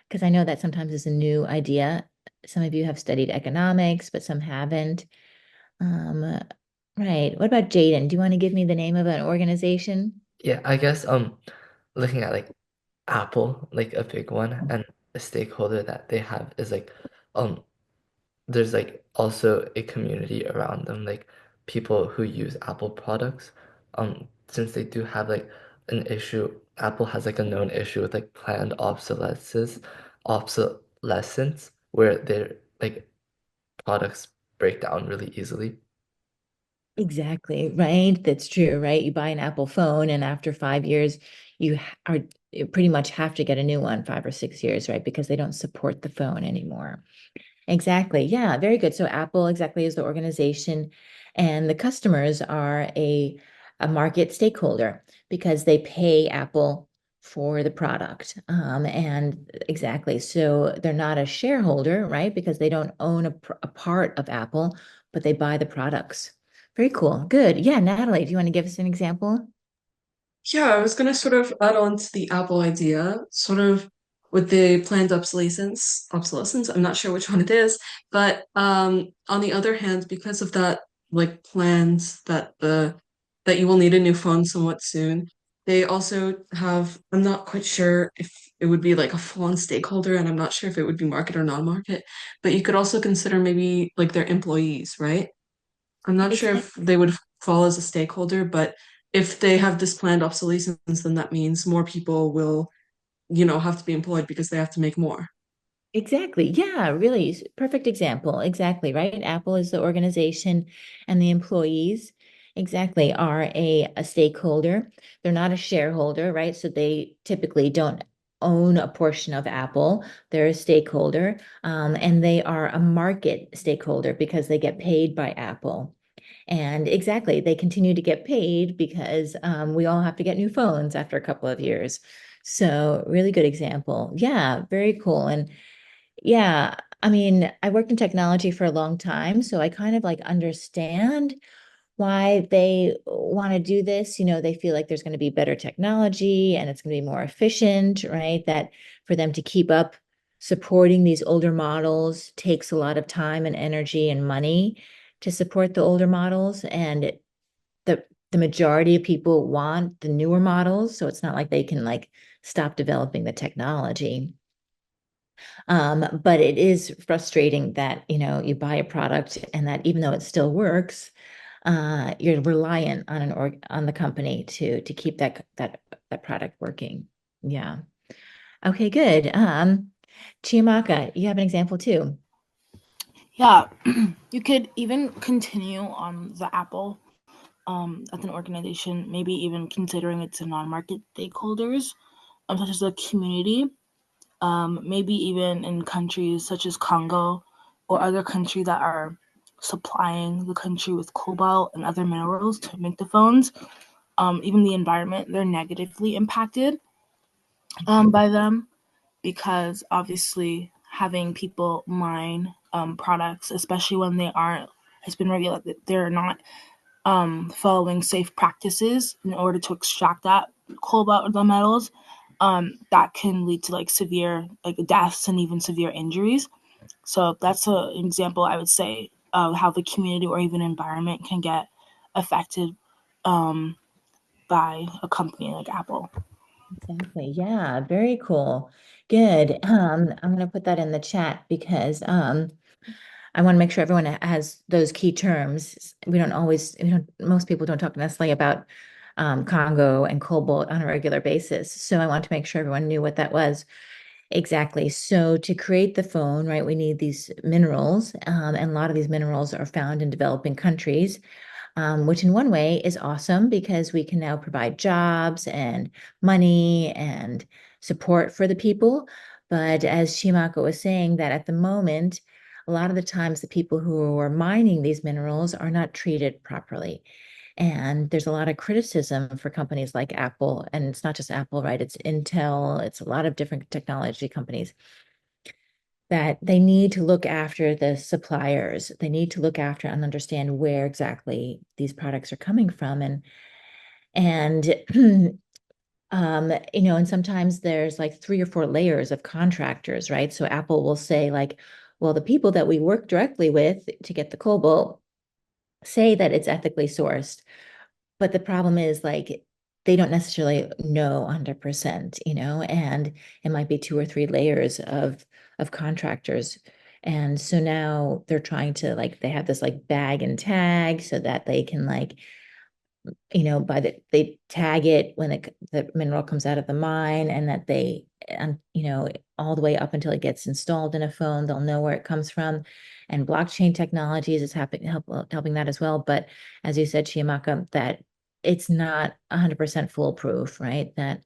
because I know that sometimes is a new idea. Some of you have studied economics, but some haven't. Right. What about Jaden? Do you want to give me the name of an organization? Yeah, I guess looking at like Apple, like a big one, and a stakeholder that they have is like um there's like also a community around them, like people who use Apple products. Since they do have like an issue, Apple has like a known issue with like planned obsolescence, where their like products break down really easily. Exactly, right? That's true, right? You buy an Apple phone, and after 5 years, you pretty much have to get a new one, 5 or 6 years, right? Because they don't support the phone anymore. Exactly. Yeah, very good. So Apple exactly is the organization, and the customers are a market stakeholder because they pay Apple for the product. And exactly. So they're not a shareholder, right? Because they don't own a part of Apple, but they buy the products. Very cool. Good. Yeah, Natalie, do you want to give us an example? Yeah, I was going to sort of add on to the Apple idea, sort of with the planned obsolescence. I'm not sure which one it is, but on the other hand, because of that, like plans that you will need a new phone somewhat soon, they also have. I'm not quite sure if it would be like a full-on stakeholder, and I'm not sure if it would be market or non-market, but you could also consider maybe like their employees, right? I'm not sure if Exactly. they would fall as a stakeholder, but if they have this planned obsolescence, then that means more people will, have to be employed because they have to make more. Exactly. Yeah, really perfect example. Exactly, right? Apple is the organization and the employees exactly are a stakeholder. They're not a shareholder, right? So they typically don't own a portion of Apple. They're a stakeholder, and they are a market stakeholder because they get paid by Apple. And exactly, they continue to get paid because we all have to get new phones after a couple of years. So, really good example. Yeah, very cool. And yeah, I mean, I worked in technology for a long time, so I kind of like understand why they want to do this. They feel like there's going to be better technology and it's going to be more efficient, right? That for them to keep up supporting these older models takes a lot of time and energy and money to support the older models. And the majority of people want the newer models, so it's not like they can like stop developing the technology. But it is frustrating that, you buy a product and that even though it still works, you're reliant on on the company to keep that product working. Yeah. Okay, good. Chiamaka, you have an example too. Yeah, you could even continue on the Apple as an organization, maybe even considering it to non-market stakeholders, such as the community, maybe even in countries such as Congo or other countries that are supplying the country with cobalt and other minerals to make the phones. Even the environment, they're negatively impacted by them because obviously having people mine products, especially when they aren't, has been revealed that they're not following safe practices in order to extract that cobalt or the metals, that can lead to like severe like deaths and even severe injuries. So that's an example I would say of how the community or even environment can get affected um, by a company like Apple. Exactly. Yeah, very cool. Good. I'm going to put that in the chat because I want to make sure everyone has those key terms. Most people don't talk necessarily about Congo and cobalt on a regular basis. So I want to make sure everyone knew what that was. Exactly. So to create the phone, right, we need these minerals, and a lot of these minerals are found in developing countries. which in one way is awesome because we can now provide jobs and money and support for the people. But as Shimako was saying, that at the moment, a lot of the times the people who are mining these minerals are not treated properly. And there's a lot of criticism for companies like Apple, and it's not just Apple, right? It's Intel, it's a lot of different technology companies that they need to look after the suppliers. They need to look after and understand where exactly these products are coming from. And and sometimes there's like 3 or 4 layers of contractors, right? So Apple will say, like, well, the people that we work directly with to get the cobalt say that it's ethically sourced. But the problem is, like, they don't necessarily know 100%, and it might be 2 or 3 layers of contractors. And so now they're trying to, like, they have this like bag and tag so that they can, like, they tag it when the mineral comes out of the mine, and that they, all the way up until it gets installed in a phone, they'll know where it comes from. And blockchain technologies is helping that as well. But as you said, Chiamaka, that it's not 100% foolproof, right? That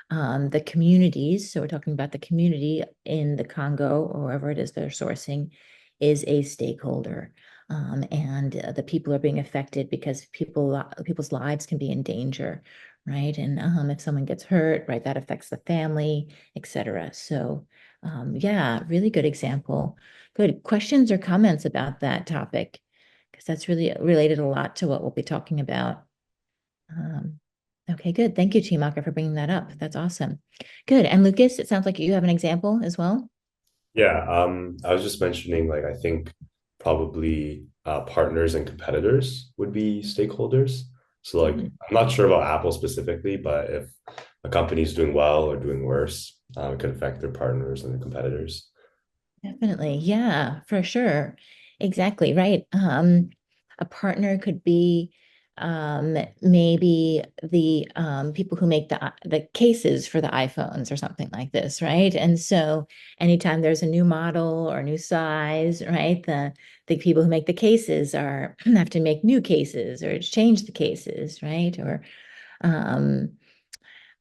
the communities, so we're talking about the community in the Congo or wherever it is they're sourcing, is a stakeholder. And the people are being affected because people's lives can be in danger, right? And if someone gets hurt, right, that affects the family, etc. So, yeah, really good example. Good questions or comments about that topic, because that's really related a lot to what we'll be talking about. Okay, good. Thank you, Chimaka, for bringing that up. That's awesome. Good. And Lucas, it sounds like you have an example as well. Yeah, I was just mentioning, like, I think probably partners and competitors would be stakeholders. So, like, Mhm. I'm not sure about Apple specifically, but if a company is doing well or doing worse, it could affect their partners and their competitors. Definitely. Yeah, for sure. Exactly, right. A partner could be maybe the people who make the cases for the iPhones or something like this, right? And so anytime there's a new model or new size, right, the people who make the cases are have to make new cases or change the cases, right? Um,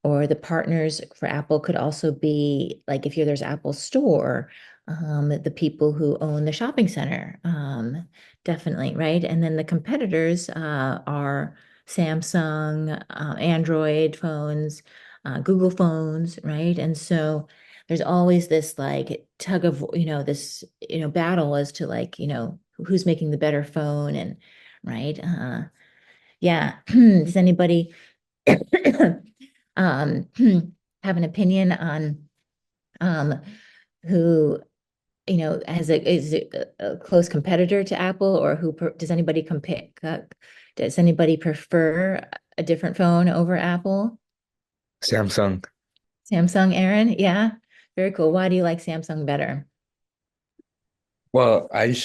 or the partners for Apple could also be like if there's Apple Store, the people who own the shopping center, definitely, right? And then the competitors are Samsung, Android phones, Google phones, right? And so there's always this like tug of, this, battle as to like, who's making the better phone and right. Yeah. Does anybody um, have an opinion on um, who has is a close competitor to Apple, or does anybody compare? Does anybody prefer a different phone over Apple? Samsung. Samsung, Aaron? Yeah, very cool. Why do you like Samsung better? Well, I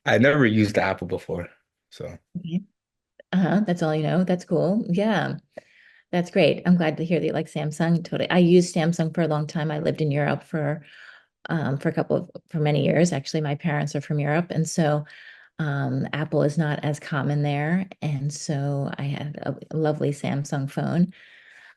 never used the Apple before, so Okay. That's all you know. That's cool. Yeah. That's great. I'm glad to hear that you like Samsung. Totally. I used Samsung for a long time. I lived in Europe for many years. Actually, my parents are from Europe, and so Apple is not as common there. And so I had a lovely Samsung phone.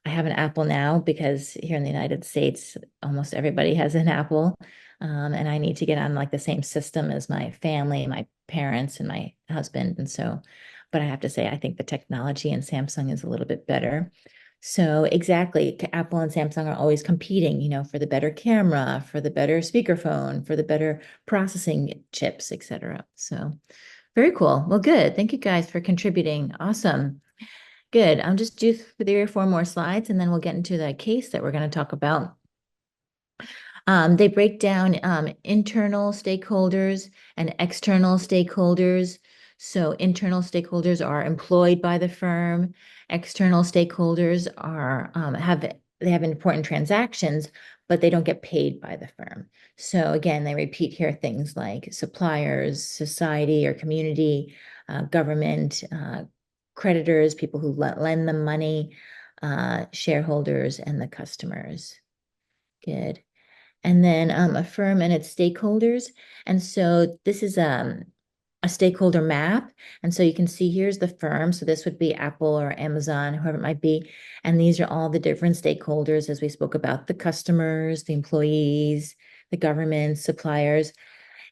I have an Apple now because here in the United States, almost everybody has an Apple. And I need to get on like the same system as my family, my parents, and my husband. And so, but I have to say, I think the technology in Samsung is a little bit better. So exactly, Apple and Samsung are always competing, for the better camera, for the better speakerphone, for the better processing chips, etc. So very cool. Well, good. Thank you guys for contributing. Awesome. Good. I'm just do 3 or 4 more slides and then we'll get into the case that we're going to talk about. They break down internal stakeholders and external stakeholders. So internal stakeholders are employed by the firm. External stakeholders they have important transactions, but they don't get paid by the firm. So again, they repeat here things like suppliers, society or community, government, creditors, people who lend them money, shareholders, and the customers. Good. And then a firm and its stakeholders. And so this is a stakeholder map. And so you can see here's the firm. So this would be Apple or Amazon, whoever it might be. And these are all the different stakeholders, as we spoke about, the customers, the employees, the government, suppliers,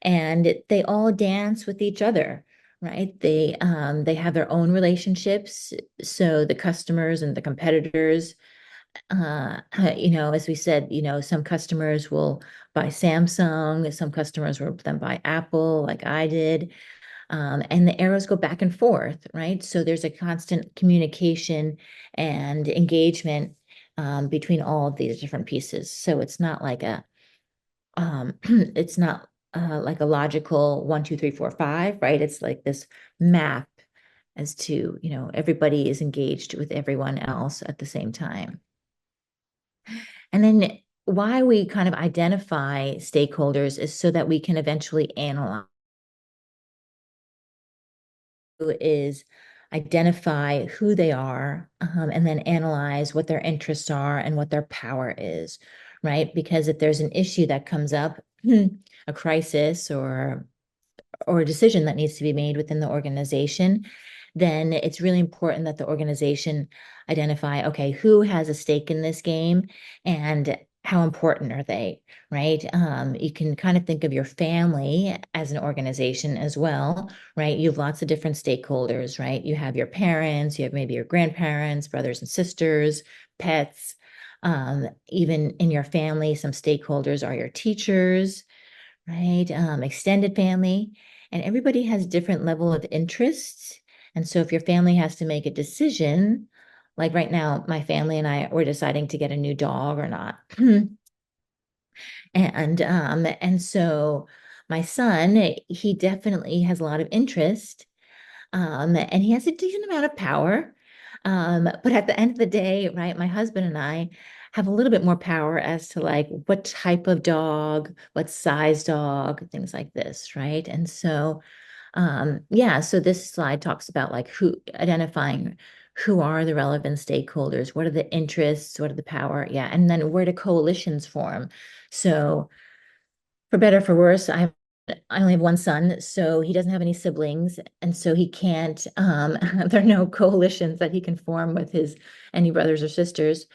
and they all dance with each other, right? They have their own relationships. So the customers and the competitors, as we said, some customers will buy Samsung, some customers will then buy Apple, like I did. And the arrows go back and forth, right? So there's a constant communication and engagement between all of these different pieces. So it's not like it's not like a logical 1, 2, 3, 4, 5, right? It's like this map as to, everybody is engaged with everyone else at the same time. And then why we kind of identify stakeholders is so that we can eventually analyze is identify who they are, and then analyze what their interests are and what their power is, right? Because if there's an issue that comes up, a crisis or a decision that needs to be made within the organization, then it's really important that the organization identify, okay, who has a stake in this game and how important are they, right? You can kind of think of your family as an organization as well, right? You have lots of different stakeholders, right? You have your parents, you have maybe your grandparents, brothers and sisters, pets. Even in your family, some stakeholders are your teachers, right? Extended family, and everybody has different level of interests. And so if your family has to make a decision, like right now, my family and I were deciding to get a new dog or not. And so my son, he definitely has a lot of interest, and he has a decent amount of power. But at the end of the day, right, my husband and I have a little bit more power as to like what type of dog, what size dog, things like this, right? And so, yeah, so this slide talks about like who identifying who are the relevant stakeholders, what are the interests, what are the power, yeah, and then where do coalitions form? So for better or for worse, I only have one son, so he doesn't have any siblings, and so he can't. There are no coalitions that he can form with his any brothers or sisters.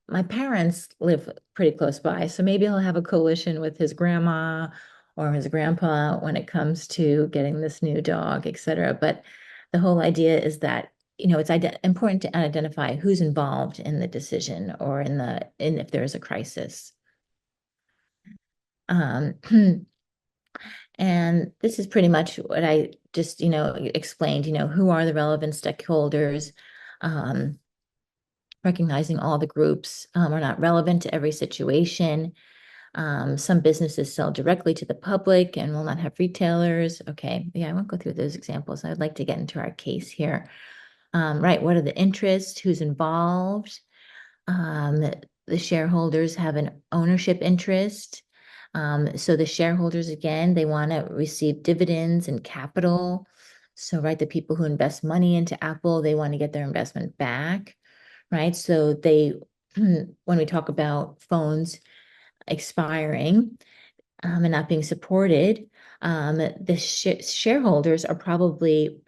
My parents live pretty close by, so maybe he'll have a coalition with his grandma or his grandpa when it comes to getting this new dog, etc. But the whole idea is that it's important to identify who's involved in the decision or in if there is a crisis. Um, And this is pretty much what I just, explained, who are the relevant stakeholders, um, recognizing all the groups are not relevant to every situation. Some businesses sell directly to the public and will not have retailers. Okay, yeah, I won't go through those examples. I'd like to get into our case here. Right, what are the interests? Who's involved? The shareholders have an ownership interest. So the shareholders, again, they want to receive dividends and capital. So, right, the people who invest money into Apple, they want to get their investment back, right? So when we talk about phones expiring and not being supported, the shareholders are probably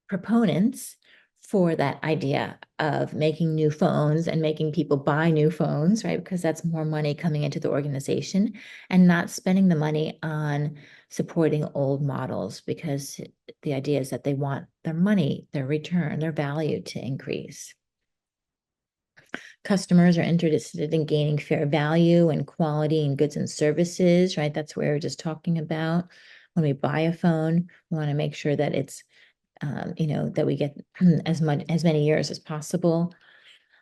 proponents for that idea of making new phones and making people buy new phones, right? Because that's more money coming into the organization and not spending the money on supporting old models because the idea is that they want their money, their return, their value to increase. Customers are interested in gaining fair value and quality in goods and services, right? That's what we were just talking about. When we buy a phone, we want to make sure that it's that we get as many years as possible.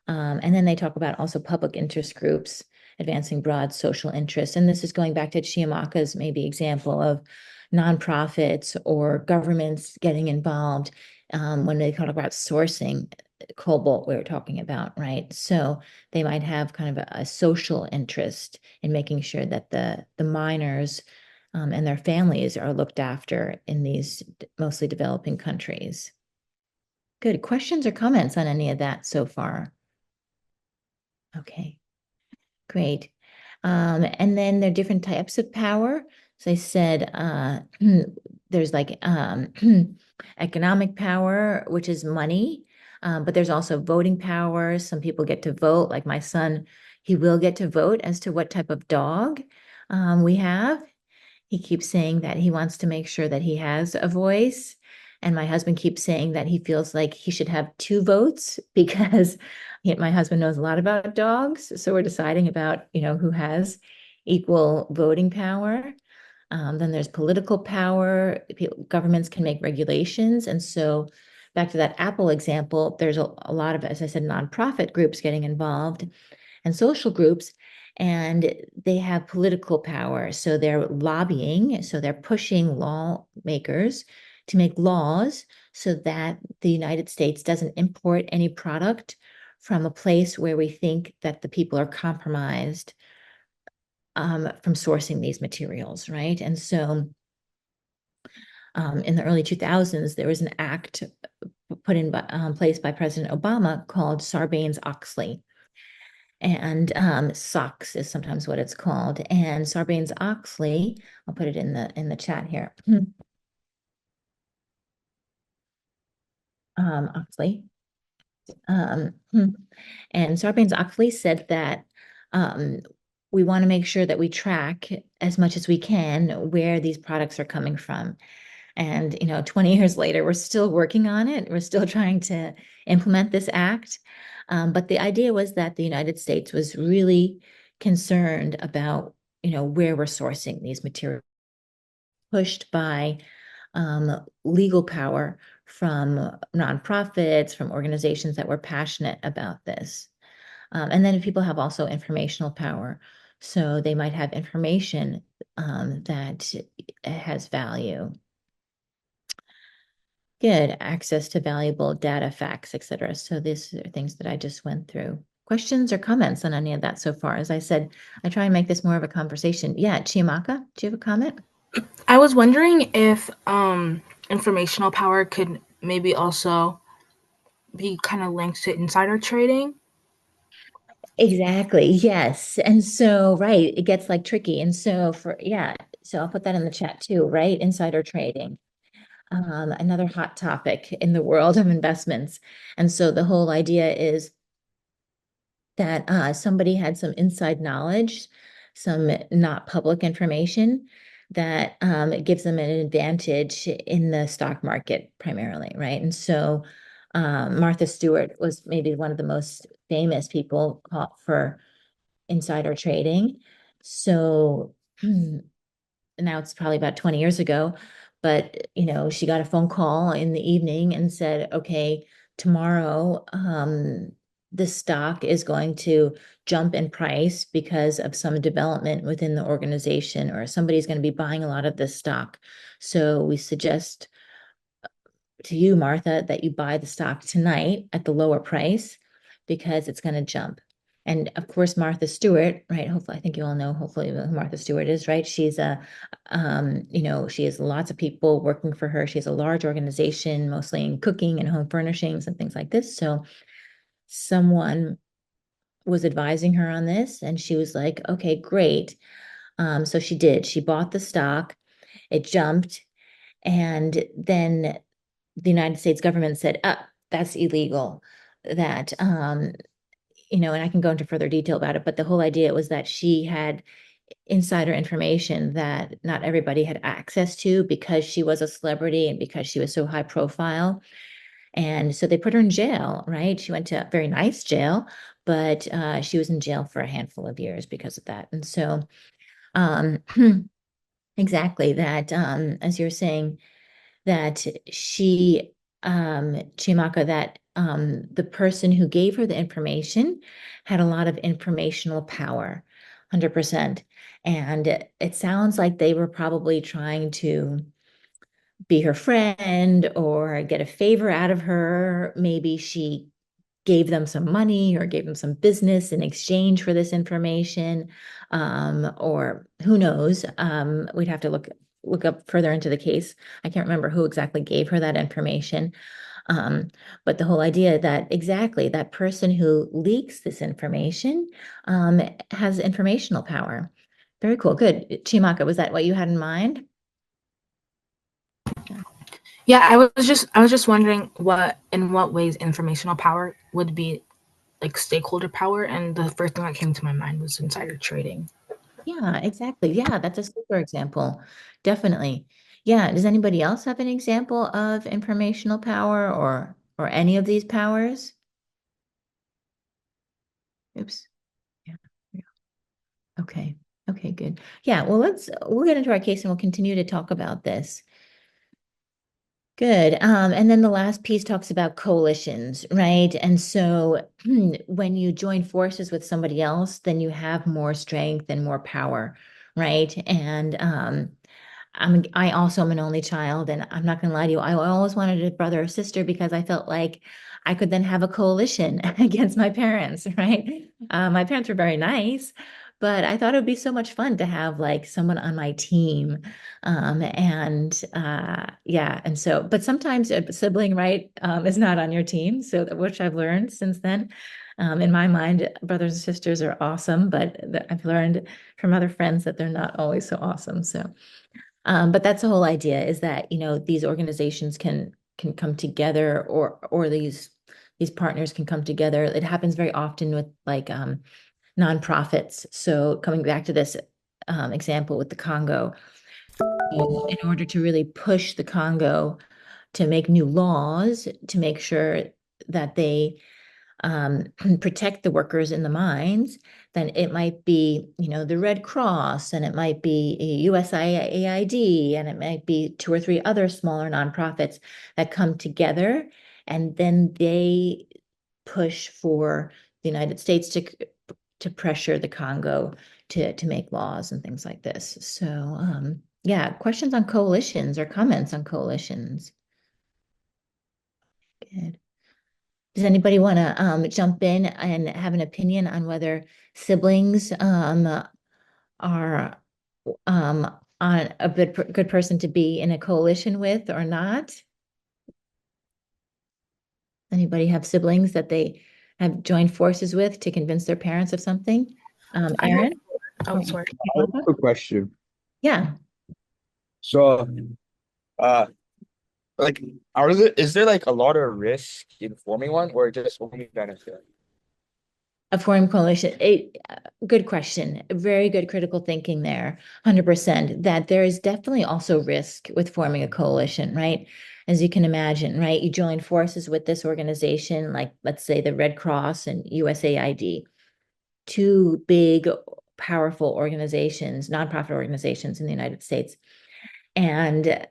And then they talk about also public interest groups advancing broad social interests. And this is going back to Chiamaka's maybe example of nonprofits or governments getting involved when they talk about sourcing cobalt we were talking about, right? So they might have kind of a social interest in making sure that the miners and their families are looked after in these mostly developing countries. Good. Questions or comments on any of that so far? Okay, great. And then there are different types of power. So I said there's like economic power, which is money, but there's also voting power. Some people get to vote, like my son, he will get to vote as to what type of dog we have. He keeps saying that he wants to make sure that he has a voice. And my husband keeps saying that he feels like he should have two votes because my husband knows a lot about dogs. So we're deciding about, who has equal voting power. Then there's political power. Governments can make regulations. And so back to that Apple example, there's a lot of, as I said, nonprofit groups getting involved and social groups, and they have political power. So they're lobbying, so they're pushing lawmakers to make laws so that the United States doesn't import any product from a place where we think that the people are compromised from sourcing these materials, right? And so in the early 2000s, there was an act put in place by President Obama called Sarbanes-Oxley. And SOX is sometimes what it's called. And Sarbanes-Oxley, I'll put it in the chat here. Oxley. And Sarbanes-Oxley said that we want to make sure that we track as much as we can where these products are coming from. And 20 years later, we're still working on it. We're still trying to implement this act. But the idea was that the United States was really concerned about, where we're sourcing these materials, pushed by legal power from nonprofits, from organizations that were passionate about this. And then people have also informational power. So they might have information that has value. Good access to valuable data, facts, etc. So these are things that I just went through. Questions or comments on any of that so far? As I said, I try and make this more of a conversation. Yeah, Chiamaka, do you have a comment? I was wondering if informational power could maybe also be kind of linked to insider trading. Exactly. Yes. And so, right, it gets like tricky. And so so I'll put that in the chat too, right? Insider trading. Another hot topic in the world of investments. And so the whole idea is that somebody had some inside knowledge, some not public information that gives them an advantage in the stock market primarily, right? And so Martha Stewart was maybe one of the most famous people caught for insider trading. So now it's probably about 20 years ago, but she got a phone call in the evening and said, okay, tomorrow the stock is going to jump in price because of some development within the organization, or somebody's going to be buying a lot of this stock. So we suggest to you, Martha, that you buy the stock tonight at the lower price because it's going to jump. And of course, Martha Stewart, right? Hopefully, I think you all know hopefully who Martha Stewart is, right? She's she has lots of people working for her. She has a large organization, mostly in cooking and home furnishings and things like this. So someone was advising her on this, and she was like, okay, great. So she did. She bought the stock, it jumped, and then the United States government said, that's illegal. That and I can go into further detail about it, but the whole idea was that she had insider information that not everybody had access to because she was a celebrity and because she was so high profile. And so they put her in jail, right? She went to a very nice jail, but she was in jail for a handful of years because of that. And so um, exactly that, as you're saying, that Chimaka, that the person who gave her the information had a lot of informational power, 100%. And it sounds like they were probably trying to be her friend or get a favor out of her. Maybe she gave them some money or gave them some business in exchange for this information, or who knows. We'd have to look up further into the case. I can't remember who exactly gave her that information. But the whole idea that exactly that person who leaks this information has informational power, Very cool. Good. Chimaka, was that what you had in mind? Yeah, I was just wondering in what ways informational power would be like stakeholder power, and the first thing that came to my mind was insider trading. Yeah, exactly. Yeah, that's a super example. Definitely. Yeah. Does anybody else have an example of informational power or any of these powers? Oops. Yeah. Yeah. Okay. Okay, good. Yeah, well, we'll get into our case and we'll continue to talk about this. Good. And then the last piece talks about coalitions, right? And so when you join forces with somebody else, then you have more strength and more power, right? And I also am an only child, and I'm not gonna lie to you, I always wanted a brother or sister because I felt like I could then have a coalition against my parents, right? My parents were very nice, but I thought it would be so much fun to have like someone on my team. Yeah, and so, but sometimes a sibling, right, is not on your team. So which I've learned since then. In my mind, brothers and sisters are awesome, but I've learned from other friends that they're not always so awesome. So but that's the whole idea is that, these organizations can come together or these partners can come together. It happens very often with like nonprofits. So coming back to this example with the Congo, in order to really push the Congo to make new laws to make sure that they protect the workers in the mines, then it might be, the Red Cross, and it might be USAID, and it might be two or three other smaller nonprofits that come together, and then they push for the United States to pressure the Congo to make laws and things like this. So, yeah, questions on coalitions or comments on coalitions? Good. Does anybody want to jump in and have an opinion on whether siblings are on a good person to be in a coalition with or not? Anybody have siblings that they have joined forces with to convince their parents of something? Aaron? Oh, sorry. I have a question. Yeah. So, uh, like, is there like a lot of risk in forming one or just only benefit? A foreign coalition. Good question. Very good critical thinking there. 100%. That there is definitely also risk with forming a coalition, right? As you can imagine, right? You join forces with this organization, like let's say the Red Cross and USAID, two big, powerful organizations, nonprofit organizations in the United States. And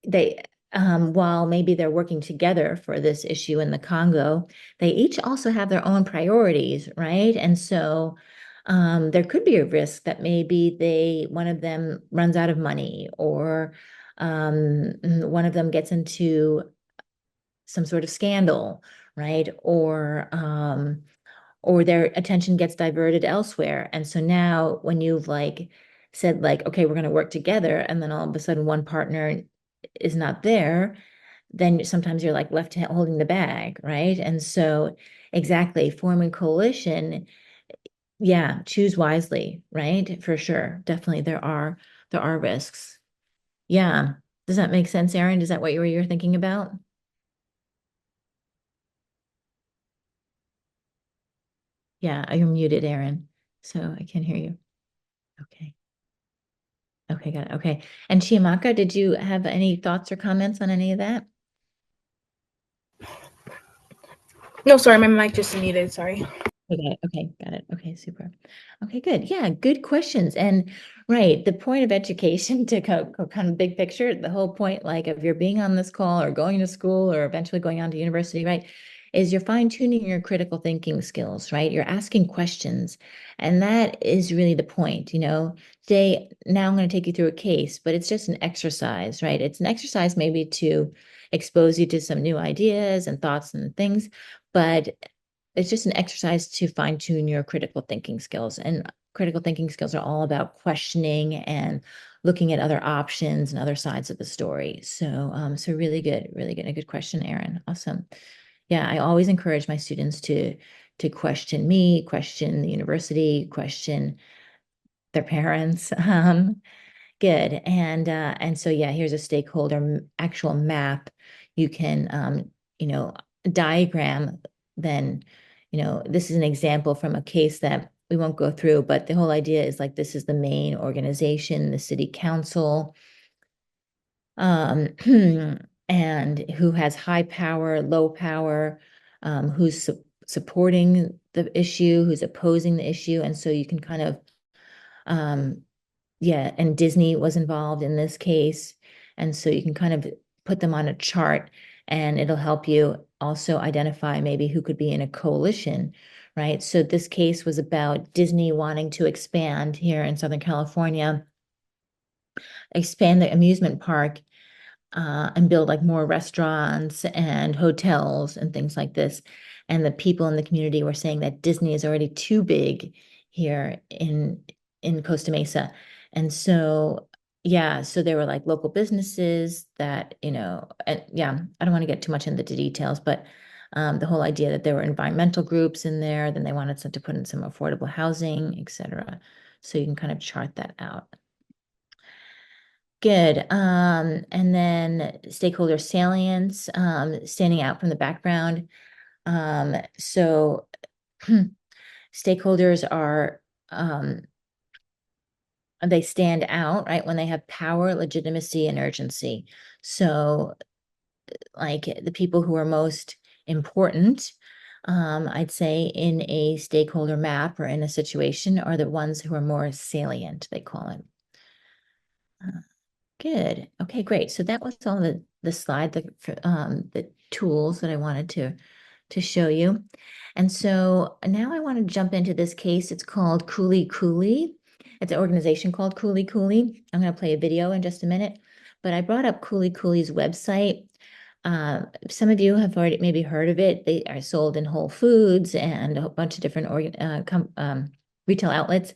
they while maybe they're working together for this issue in the Congo, they each also have their own priorities, right? And so there could be a risk that maybe one of them runs out of money, or one of them gets into some sort of scandal, right? Or their attention gets diverted elsewhere. And so now when you've like said like, okay, we're going to work together, and then all of a sudden one partner is not there, then sometimes you're like left holding the bag, right? And so exactly, forming coalition, yeah, choose wisely, right? For sure. Definitely there are risks. Yeah. Does that make sense, Aaron? Is that what you're thinking about? Yeah, you're muted, Aaron. So I can't hear you. Okay. Okay, got it. Okay. And Chiamaka, did you have any thoughts or comments on any of that? No, sorry, my mic just muted. Sorry. Okay, okay, got it. Okay, super. Okay, good. Yeah, good questions. And right, the point of education to go kind of big picture, the whole point, like if you're being on this call or going to school or eventually going on to university, right, is you're fine-tuning your critical thinking skills, right? You're asking questions. And that is really the point, Today, now I'm going to take you through a case, but it's just an exercise, right? It's an exercise maybe to expose you to some new ideas and thoughts and things, but it's just an exercise to fine tune your critical thinking skills. And critical thinking skills are all about questioning and looking at other options and other sides of the story. So really good, really good. A good question, Aaron. Awesome. Yeah, I always encourage my students to question me, question the university, question their parents. Good. And so yeah, here's a stakeholder actual map. You can diagram then, this is an example from a case that we won't go through, but the whole idea is like this is the main organization, the city council, and who has high power, low power, who's supporting the issue, who's opposing the issue. And so you can kind of yeah, and Disney was involved in this case. And so you can kind of put them on a chart and it'll help you also identify maybe who could be in a coalition, right? So this case was about Disney wanting to expand here in Southern California, expand the amusement park, and build like more restaurants and hotels and things like this. And the people in the community were saying that Disney is already too big here in Costa Mesa. And so yeah, so there were like local businesses that, and yeah, I don't want to get too much into the details, but the whole idea that there were environmental groups in there, then they wanted to put in some affordable housing, etc. So you can kind of chart that out. Good. And then stakeholder salience, standing out from the background. So stakeholders are, they stand out, right, when they have power, legitimacy, and urgency. So like the people who are most important, I'd say in a stakeholder map or in a situation are the ones who are more salient, they call it. Good. Okay, great. So that was all the slide, the tools that I wanted to show you. And so now I want to jump into this case. It's called Cooley Cooley. It's an organization called Cooley Cooley. I'm going to play a video in just a minute, but I brought up Cooley Cooley's website. Some of you have already maybe heard of it. They are sold in Whole Foods and a bunch of different retail outlets.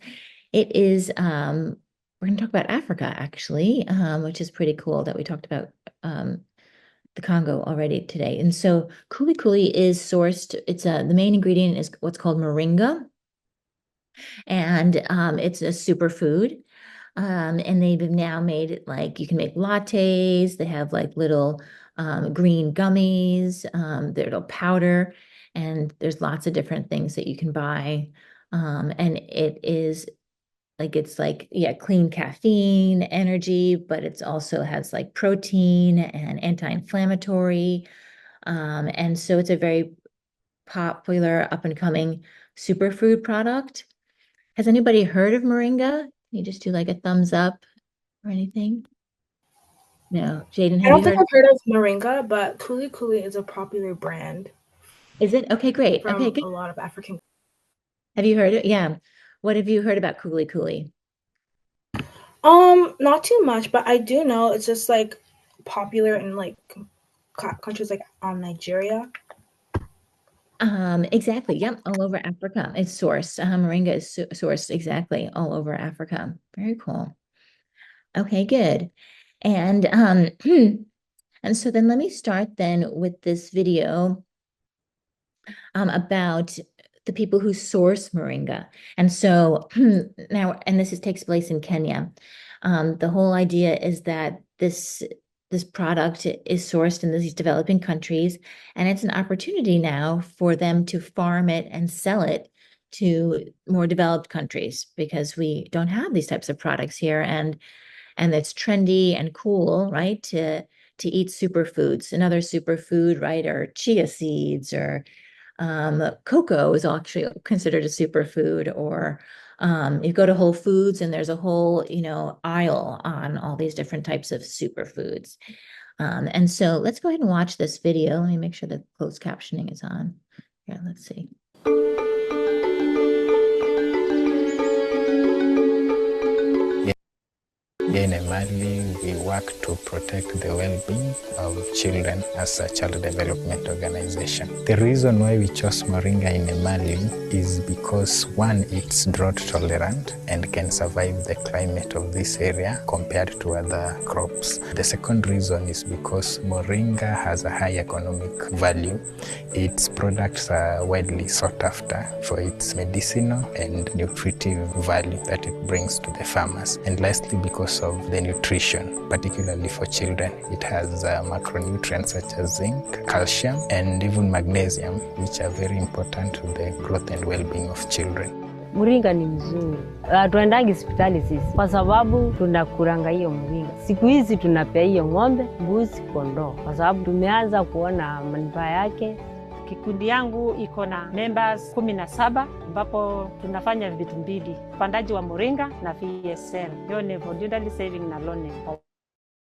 It is we're going to talk about Africa, actually, which is pretty cool that we talked about the Congo already today. And so Kuli Kuli is sourced. It's the main ingredient is what's called moringa, and it's a superfood. And they've now made it like you can make lattes. They have like little green gummies, their little powder, and there's lots of different things that you can buy. And it is it's like, yeah, clean caffeine, energy, but it's also has like protein and anti-inflammatory. And so it's a very popular up and coming superfood product. Has anybody heard of moringa? Can you just do like a thumbs up or anything? No, Jaden, I have don't you think heard? I've heard of moringa, but Kuli Kuli is a popular brand Is it? Okay, great. Okay, from good. a lot of African. Have you heard it? Yeah. What have you heard about Kuli Kuli? Not too much, but I do know it's just like popular in like countries like Nigeria. Exactly. Yep. All over Africa. It's sourced. Moringa is sourced exactly all over Africa. Very cool. Okay, good. And and so then let me start then with this video about the people who source moringa. And so now, and takes place in Kenya. The whole idea is that this product is sourced in these developing countries, and it's an opportunity now for them to farm it and sell it to more developed countries because we don't have these types of products here, and it's trendy and cool, right? To eat superfoods. Another superfood, right, or chia seeds or cocoa is actually considered a superfood, or you go to Whole Foods and there's a whole, aisle on all these different types of superfoods. And so let's go ahead and watch this video. Let me make sure that closed captioning is on. Yeah, let's see. Here in Emali, we work to protect the well-being of children as a child development organization. The reason why we chose moringa in Emali is because, one, it's drought tolerant and can survive the climate of this area compared to other crops. The second reason is because moringa has a high economic value. Its products are widely sought after for its medicinal and nutritive value that it brings to the farmers. And lastly, because of the nutrition, particularly for children. It has macronutrients such as zinc, calcium, and even magnesium, which are very important to the growth and well-being of children. Moringa ni mzuri. Hatuendangi hospitali sisi kwa sababu tunakuranga hiyo moringa. Siku hizi tunapea hiyo ng'ombe, mbuzi, kondoo kwa sababu tumeanza kuona manufaa yake. Kikundi yangu iko na members 17 ambapo tunafanya vitu mbili, upandaji wa moringa na VSL. Hiyo ni voluntary saving na loaning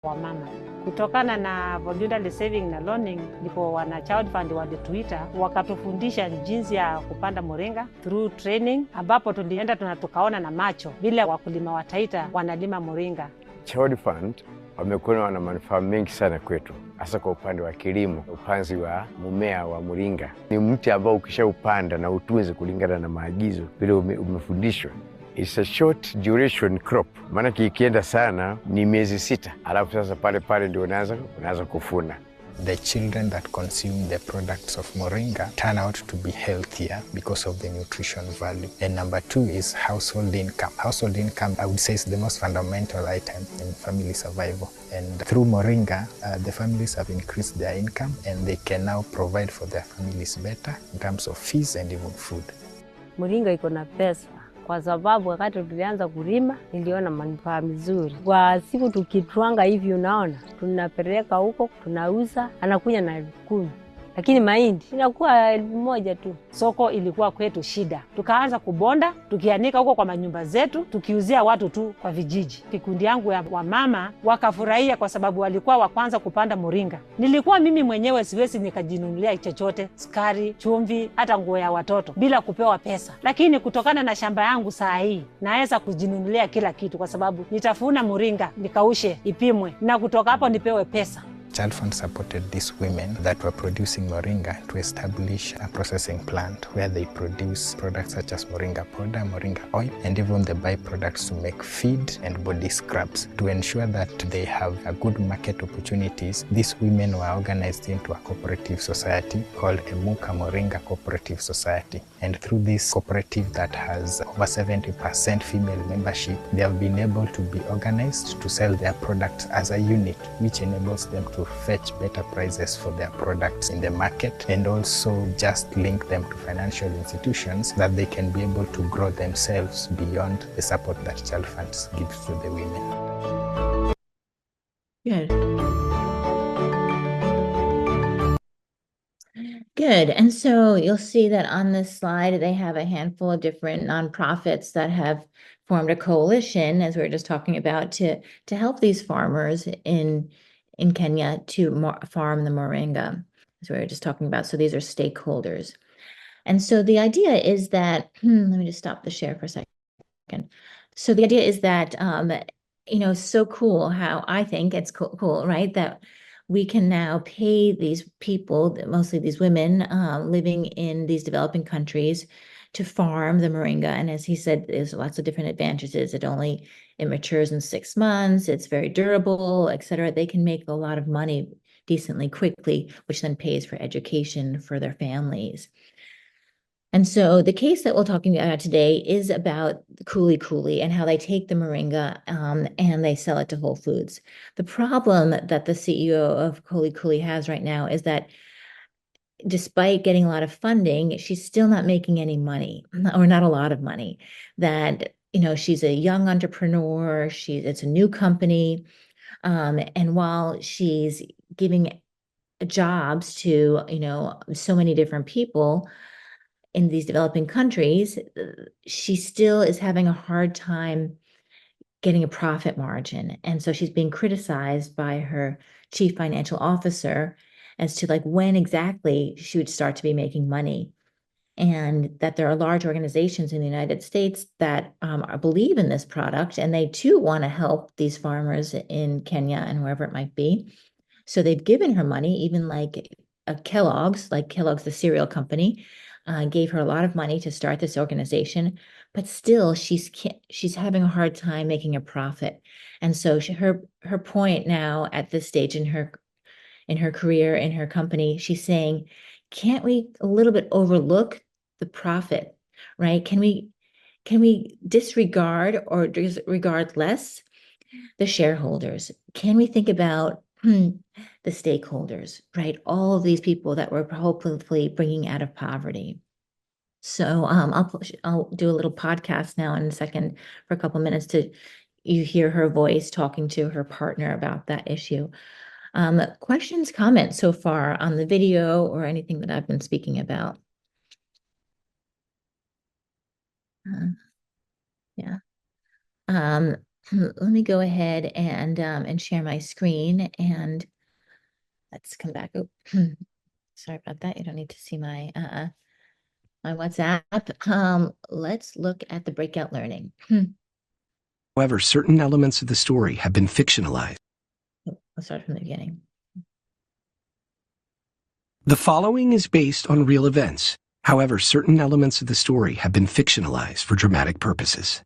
kwa mama. Kutokana na voluntary saving na loaning, ndipo wana child fund walituita wakatufundisha jinsi ya kupanda moringa through training, ambapo tulienda tukaona na macho vile wakulima wa Taita wanalima moringa. Child fund wamekuwa na manufaa mengi sana kwetu, hasa kwa upande wa kilimo. Upanzi wa mmea wa moringa ni mti ambao ukishaupanda na utunze kulingana na maagizo vile umefundishwa, it's a short duration crop. Maana kikienda sana ni miezi 6, alafu sasa pale ndio unaanza kufuna. The children that consume the products of moringa turn out to be healthier because of the nutrition value. And number 2 is household income. Household income, I would say, is the most fundamental item in family survival. And through moringa, the families have increased their income and they can now provide for their families better in terms of fees and even food. Moringa iko na pesa kwa sababu wakati tulianza kulima niliona manufaa mzuri. Kwa siku tukitwanga hivi unaona, tunapeleka huko, tunauza, anakuja na 10,000. Lakini mahindi inakuwa 1,000 tu. Soko ilikuwa kwetu shida. Tukaanza kubonda, tukianika huko kwa manyumba zetu, tukiuzia watu tu kwa vijiji. Kikundi yangu ya wamama wakafurahia kwa sababu walikuwa wa kwanza kupanda moringa. Nilikuwa mimi mwenyewe siwezi nikajinunulia chochote, sukari, chumvi, hata nguo ya watoto bila kupewa pesa. Lakini kutokana na shamba yangu saa hii, naweza kujinunulia kila kitu kwa sababu nitafuna moringa, nikaushe, ipimwe na kutoka hapo nipewe pesa. Child Fund supported these women that were producing moringa to establish a processing plant where they produce products such as moringa powder, moringa oil, and even the byproducts to make feed and body scrubs. To ensure that they have a good market opportunities, these women were organized into a cooperative society called Emuka Moringa Cooperative Society. And through this cooperative that has over 70% female membership, they have been able to be organized to sell their products as a unit, which enables them to fetch better prices for their products in the market, and also just link them to financial institutions that they can be able to grow themselves beyond the support that Child Funds gives to the women. Good. Good. And so you'll see that on this slide, they have a handful of different nonprofits that have formed a coalition, as we were just talking about, to help these farmers in Kenya to farm the moringa, as we were just talking about. So these are stakeholders. And so the idea is that, let me just stop the share for a second. So the idea is that, so cool how I think it's cool, right? That we can now pay these people, mostly these women living in these developing countries, to farm the moringa. And as he said, there's lots of different advantages. It matures in 6 months, it's very durable, et cetera. They can make a lot of money decently quickly, which then pays for education for their families. And so the case that we're talking about today is about Kuli and how they take the moringa and they sell it to Whole Foods. The problem that the CEO of Kuli has right now is that despite getting a lot of funding, she's still not making any money, or not a lot of money. That, she's a young entrepreneur, it's a new company. And while she's giving jobs to, so many different people in these developing countries, she still is having a hard time getting a profit margin. And so she's being criticized by her chief financial officer as to when exactly she would start to be making money. and that there are large organizations in the United States that believe in this product, and they too want to help these farmers in Kenya and wherever it might be. So they've given her money, even like Kellogg's, the cereal company, gave her a lot of money to start this organization, but still she's having a hard time making a profit. And so her point now at this stage in her career, in her company, she's saying, can't we a little bit overlook the profit, right? Can we disregard or disregard less the shareholders? Can we think about the stakeholders, right? All of these people that we're hopefully bringing out of poverty. So I'll do a little podcast now in a second for a couple minutes to you hear her voice talking to her partner about that issue. Questions, comments so far on the video or anything that I've been speaking about? Yeah. Let me go ahead and share my screen, and let's come back. Oh, sorry about that. You don't need to see my WhatsApp. Let's look at the breakout learning. However, certain elements of the story have been fictionalized. Let's start from the beginning. The following is based on real events. However, certain elements of the story have been fictionalized for dramatic purposes.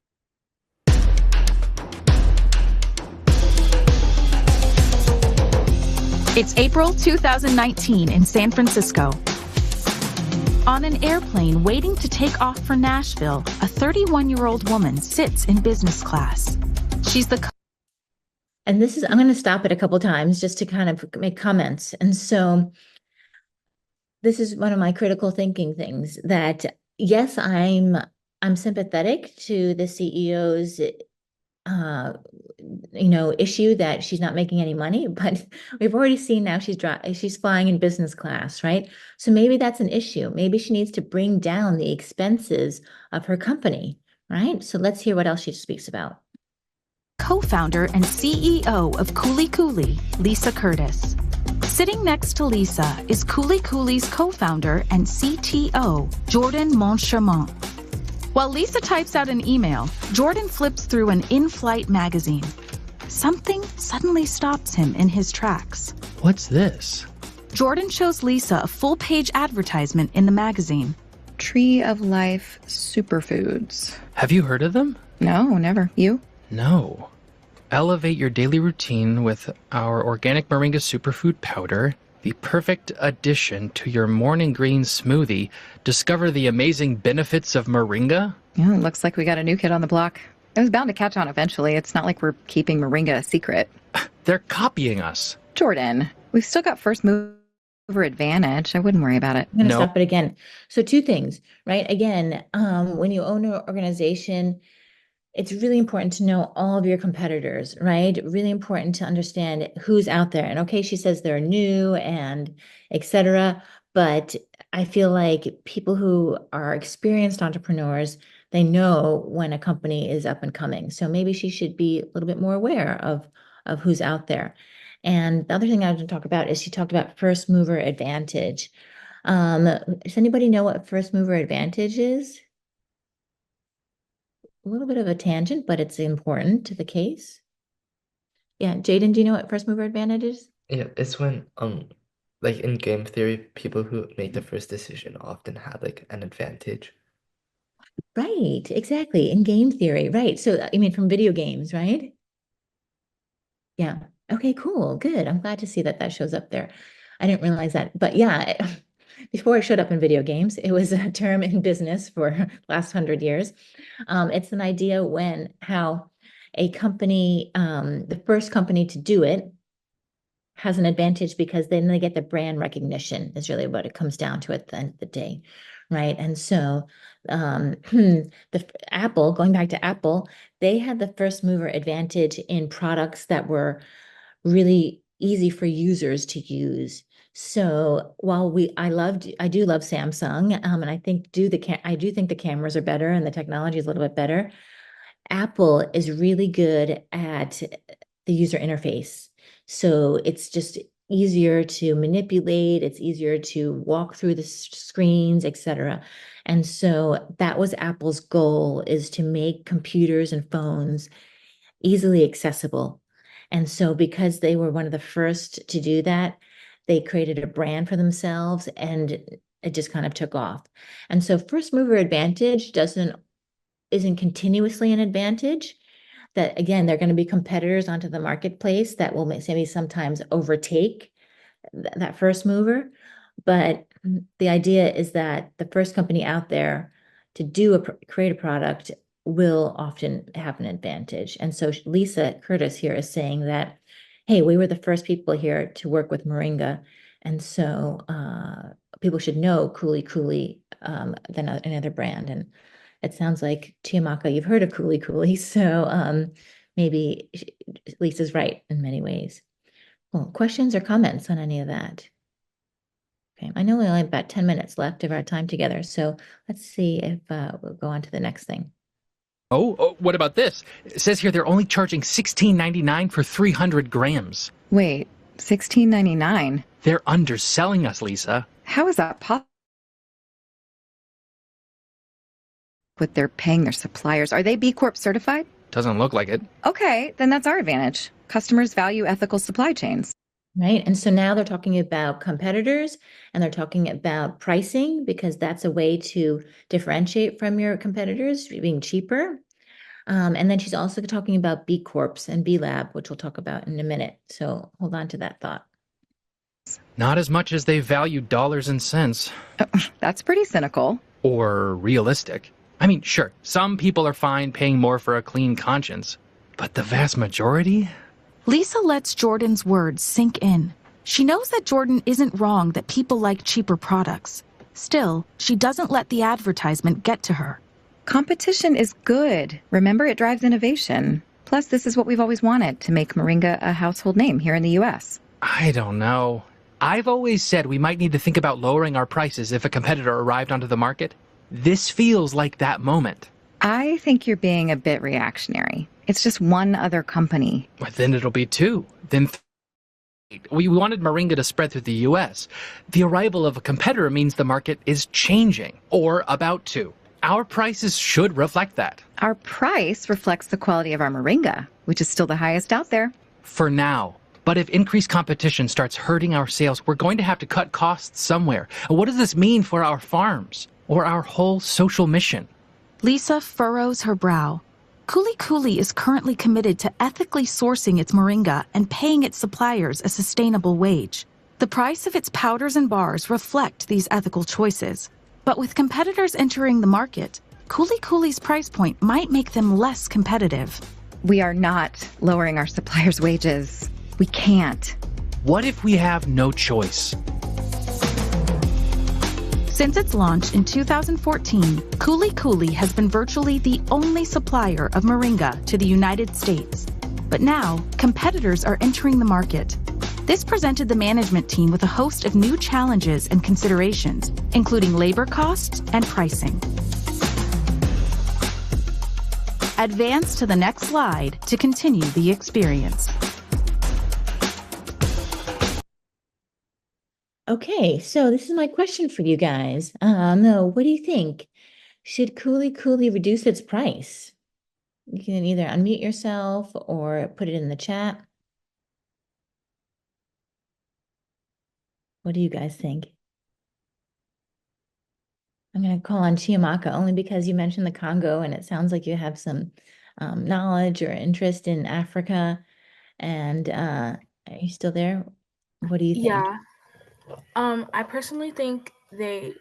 It's April 2019 in San Francisco. On an airplane waiting to take off for Nashville, a 31-year-old woman sits in business class. She's the... And this is, I'm going to stop it a couple times just to kind of make comments. And so this is one of my critical thinking things that, yes, I'm sympathetic to the CEO's issue that she's not making any money, but we've already seen now she's flying in business class, right? So maybe that's an issue. Maybe she needs to bring down the expenses of her company, right? So let's hear what else she speaks about. Co-founder and CEO of Cooley Cooley, Lisa Curtis. Sitting next to Lisa is Cooley Cooley's co-founder and CTO, Jordan Moncharmont. While Lisa types out an email, Jordan flips through an in-flight magazine. Something suddenly stops him in his tracks. What's this? Jordan shows Lisa a full-page advertisement in the magazine. Tree of Life Superfoods. Have you heard of them? No, never. You? No. Elevate your daily routine with our organic moringa superfood powder, the perfect addition to your morning green smoothie. Discover the amazing benefits of moringa. Yeah, it looks like we got a new kid on the block. It was bound to catch on eventually. It's not like we're keeping moringa a secret. They're copying us. Jordan, we've still got first mover advantage. I wouldn't worry about it. I'm going to stop it again. So two things, right? Again, when you own an organization, it's really important to know all of your competitors, right? Really important to understand who's out there. And okay, she says they're new and etc. But I feel like people who are experienced entrepreneurs, they know when a company is up and coming. So maybe she should be a little bit more aware of who's out there. And the other thing I was going to talk about is she talked about first mover advantage. Does anybody know what first mover advantage is? A little bit of a tangent, but it's important to the case. Yeah, Jaden, do you know what first mover advantage is? Yeah, it's when like in game theory, people who make the first decision often have like an advantage. Right, exactly. In game theory, right. So I mean from video games, right? Yeah. Okay, cool. Good. I'm glad to see that shows up there. I didn't realize that. But yeah, before it showed up in video games, it was a term in business for the last 100 years. It's an idea how a company, the first company to do it, has an advantage because then they get the brand recognition is really what it comes down to at the end of the day, right? And so the Apple, going back to Apple, they had the first mover advantage in products that were really easy for users to use. So while I do love Samsung, and I do think the cameras are better and the technology is a little bit better. Apple is really good at the user interface. So it's just easier to manipulate, it's easier to walk through the screens, etc. And so that was Apple's goal, is to make computers and phones easily accessible. And so because they were one of the first to do that, they created a brand for themselves and it just kind of took off. And so first mover advantage isn't continuously an advantage. That again, they're going to be competitors onto the marketplace that will maybe sometimes overtake that first mover. But the idea is that the first company out there to create a product will often have an advantage. And so Lisa Curtis here is saying that, hey, we were the first people here to work with Moringa. And so people should know Kuli Kuli than another brand. And it sounds like Chiamaka, you've heard of Kuli Kuli. So maybe Lisa's right in many ways. Well, questions or comments on any of that? Okay, I know we only have about 10 minutes left of our time together, so let's see if we'll go on to the next thing. Oh, what about this? It says here they're only charging $16.99 for 300 grams. Wait, $16.99? They're underselling us, Lisa. How is that possible? What they're paying their suppliers. Are they B Corp certified? Doesn't look like it. Okay, then that's our advantage. Customers value ethical supply chains. Right. And so now they're talking about competitors and they're talking about pricing, because that's a way to differentiate from your competitors, being cheaper. And then she's also talking about B Corps and B Lab, which we'll talk about in a minute. So hold on to that thought. Not as much as they value dollars and cents. That's pretty cynical. Or realistic. I mean, sure, some people are fine paying more for a clean conscience, but the vast majority? Lisa lets Jordan's words sink in. She knows that Jordan isn't wrong that people like cheaper products. Still, she doesn't let the advertisement get to her. Competition is good. Remember, it drives innovation. Plus, this is what we've always wanted, to make Moringa a household name here in the U.S. I don't know. I've always said we might need to think about lowering our prices if a competitor arrived onto the market. This feels like that moment. I think you're being a bit reactionary. It's just one other company. Well, then it'll be two. Then we wanted Moringa to spread through the U.S. The arrival of a competitor means the market is changing, or about to. Our prices should reflect that. Our price reflects the quality of our Moringa, which is still the highest out there. For now. But if increased competition starts hurting our sales, we're going to have to cut costs somewhere. And what does this mean for our farms or our whole social mission? Lisa furrows her brow. Kuli Kuli is currently committed to ethically sourcing its Moringa and paying its suppliers a sustainable wage. The price of its powders and bars reflect these ethical choices. But with competitors entering the market, Kuli Kuli's price point might make them less competitive. We are not lowering our suppliers' wages. We can't. What if we have no choice? Since its launch in 2014, Kuli Kuli has been virtually the only supplier of Moringa to the United States. But now, competitors are entering the market. This presented the management team with a host of new challenges and considerations, including labor costs and pricing. Advance to the next slide to continue the experience. Okay, so this is my question for you guys. What do you think? Should Kuli Kuli reduce its price? You can either unmute yourself or put it in the chat. What do you guys think? I'm going to call on Chiamaka only because you mentioned the Congo and it sounds like you have some knowledge or interest in Africa. And are you still there? What do you think? Yeah. I personally think they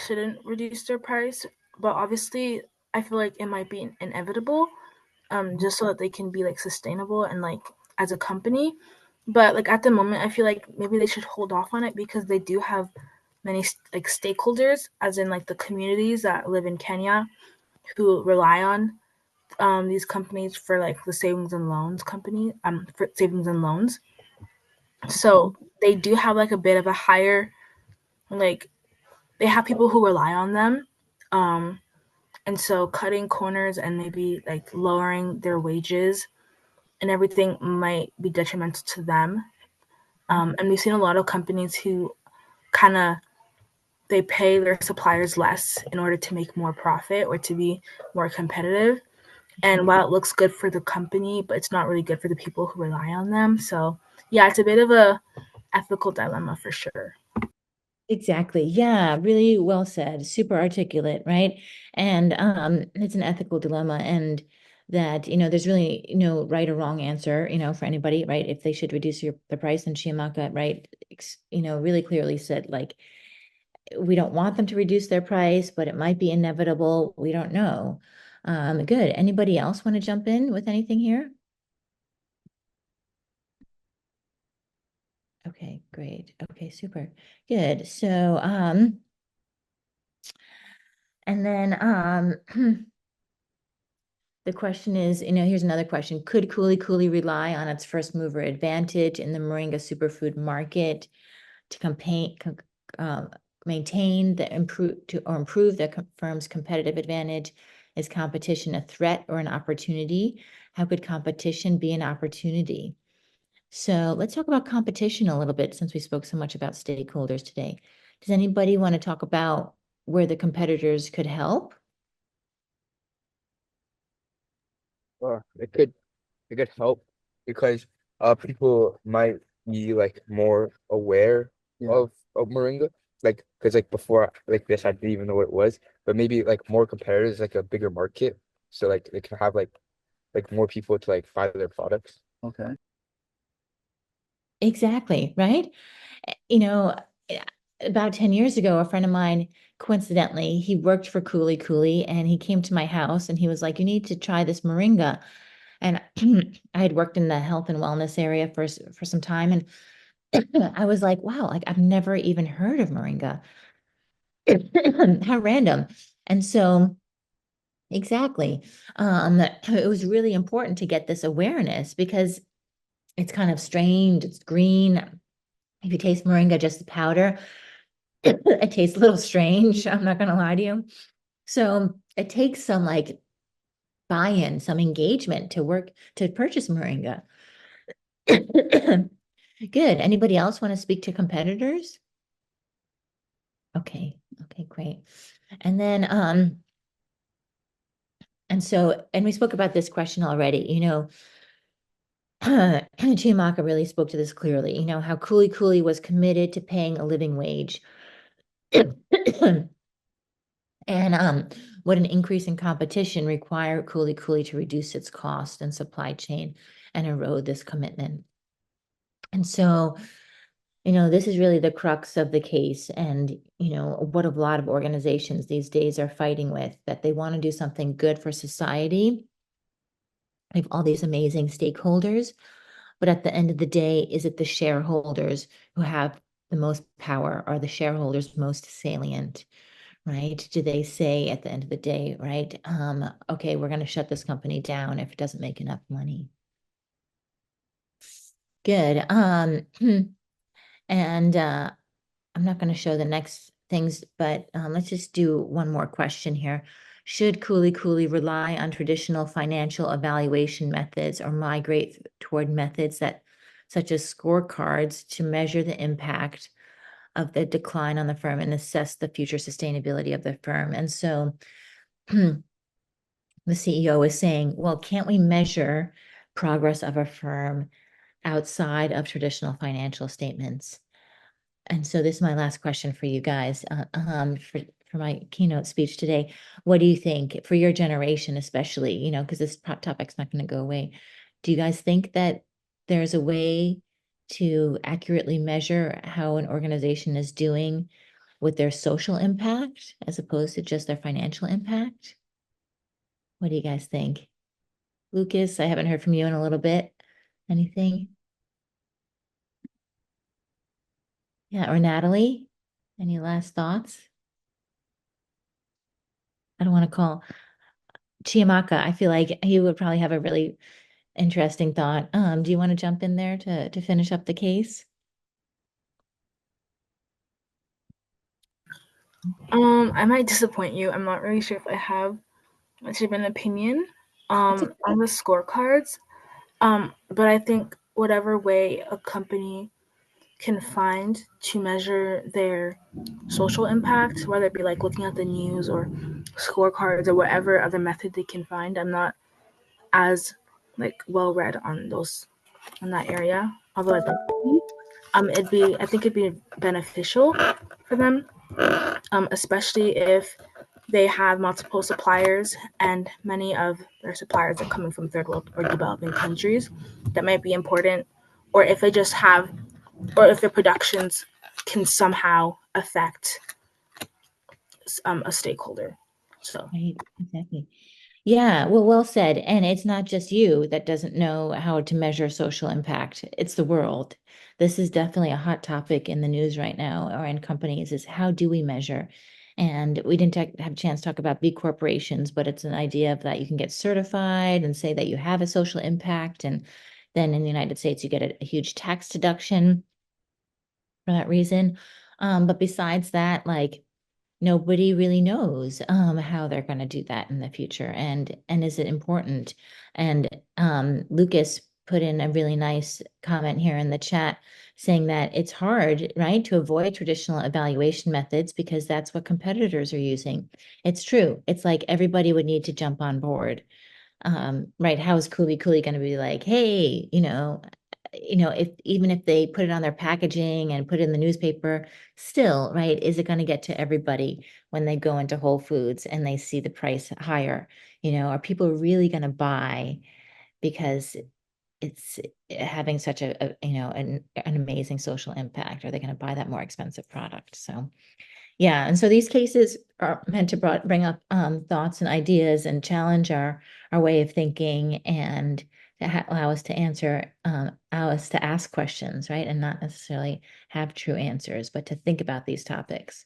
shouldn't reduce their price, but obviously I feel like it might be inevitable, just so that they can be like sustainable and like as a company. But like at the moment, I feel like maybe they should hold off on it because they do have many like stakeholders, as in like the communities that live in Kenya who rely on these companies for like the savings and loans company, for savings and loans. So they do have like a bit of a higher, like they have people who rely on them. And so cutting corners and maybe like lowering their wages and everything might be detrimental to them. And we've seen a lot of companies who kind of they pay their suppliers less in order to make more profit or to be more competitive. And while it looks good for the company, but it's not really good for the people who rely on them. So yeah, it's a bit of a ethical dilemma for sure. Exactly. Yeah, really well said. Super articulate, right? And it's an ethical dilemma, and that, there's really no right or wrong answer, for anybody, right? If they should reduce the price, and Chiamaka, right, really clearly said, like, we don't want them to reduce their price, but it might be inevitable. We don't know. Good. Anybody else want to jump in with anything here? Okay, great. Okay, super. Good. So, and then the question is, here's another question. Could Cooley Cooley rely on its first mover advantage in the moringa superfood market to maintain improve the firm's competitive advantage? Is competition a threat or an opportunity? How could competition be an opportunity? So let's talk about competition a little bit, since we spoke so much about stakeholders today. Does anybody want to talk about where the competitors could help? It could help because people might be like more aware of moringa, like because like before like this I didn't even know what it was, but maybe like more competitors, like a bigger market, so like they can have like more people to like buy their products. Okay. Exactly, right? About 10 years ago, a friend of mine, coincidentally, he worked for Cooley Cooley, and he came to my house and he was like, you need to try this moringa. And I had worked in the health and wellness area for some time. And I was like, wow, like I've never even heard of moringa. How random. And so, exactly. It was really important to get this awareness, because it's kind of strange. It's green. If you taste moringa, just the powder, it tastes a little strange. I'm not going to lie to you. So it takes some like buy-in, some engagement to purchase moringa. Good. Anybody else want to speak to competitors? Okay. Okay, great. And then, and we spoke about this question already, Chiamaka really spoke to this clearly, how Cooley Cooley was committed to paying a living wage. And would an increase in competition require Cooley Cooley to reduce its cost and supply chain and erode this commitment? And so, this is really the crux of the case, and, what a lot of organizations these days are fighting with, that they want to do something good for society. We have all these amazing stakeholders, but at the end of the day, is it the shareholders who have the most power? Are the shareholders most salient? Right? Do they say at the end of the day, right, okay, we're going to shut this company down if it doesn't make enough money? Good. And I'm not going to show the next things, but let's just do one more question here. Should Cooley Cooley rely on traditional financial evaluation methods, or migrate toward methods such as scorecards, to measure the impact of the decline on the firm and assess the future sustainability of the firm? And so the CEO is saying, well, can't we measure progress of a firm outside of traditional financial statements? And so this is my last question for you guys, for my keynote speech today. What do you think, for your generation especially, because this topic's not going to go away. Do you guys think that there's a way to accurately measure how an organization is doing with their social impact as opposed to just their financial impact? What do you guys think? Lucas, I haven't heard from you in a little bit. Anything? Yeah, or Natalie, any last thoughts? I don't want to call Chiamaka. I feel like he would probably have a really interesting thought. Do you want to jump in there to finish up the case? I might disappoint you. I'm not really sure if I have much of an opinion on the scorecards. But I think whatever way a company can find to measure their social impact, whether it be like looking at the news or scorecards or whatever other method they can find. I'm not as like well read on that area, although I'd like to be. I think it'd be beneficial for them, especially if they have multiple suppliers and many of their suppliers are coming from third world or developing countries. That might be important, or if they just have, or if their productions can somehow affect a stakeholder. So Right, exactly. Yeah, well said. And it's not just you that doesn't know how to measure social impact. It's the world. This is definitely a hot topic in the news right now or in companies is how do we measure? And we didn't have a chance to talk about B corporations, but it's an idea of that you can get certified and say that you have a social impact. And then in the United States, you get a huge tax deduction for that reason. But besides that, like nobody really knows how they're going to do that in the future, and is it important? And Lucas put in a really nice comment here in the chat saying that it's hard, right, to avoid traditional evaluation methods because that's what competitors are using. It's true. It's like everybody would need to jump on board. Right? How is Cooley going to be like, hey, if even if they put it on their packaging and put it in the newspaper, still, right, is it going to get to everybody when they go into Whole Foods and they see the price higher? Are people really going to buy because it's having such an amazing social impact? Are they going to buy that more expensive product? So yeah, and so these cases are meant to bring up thoughts and ideas and challenge our way of thinking and to allow us to allow us to ask questions, right? And not necessarily have true answers, but to think about these topics.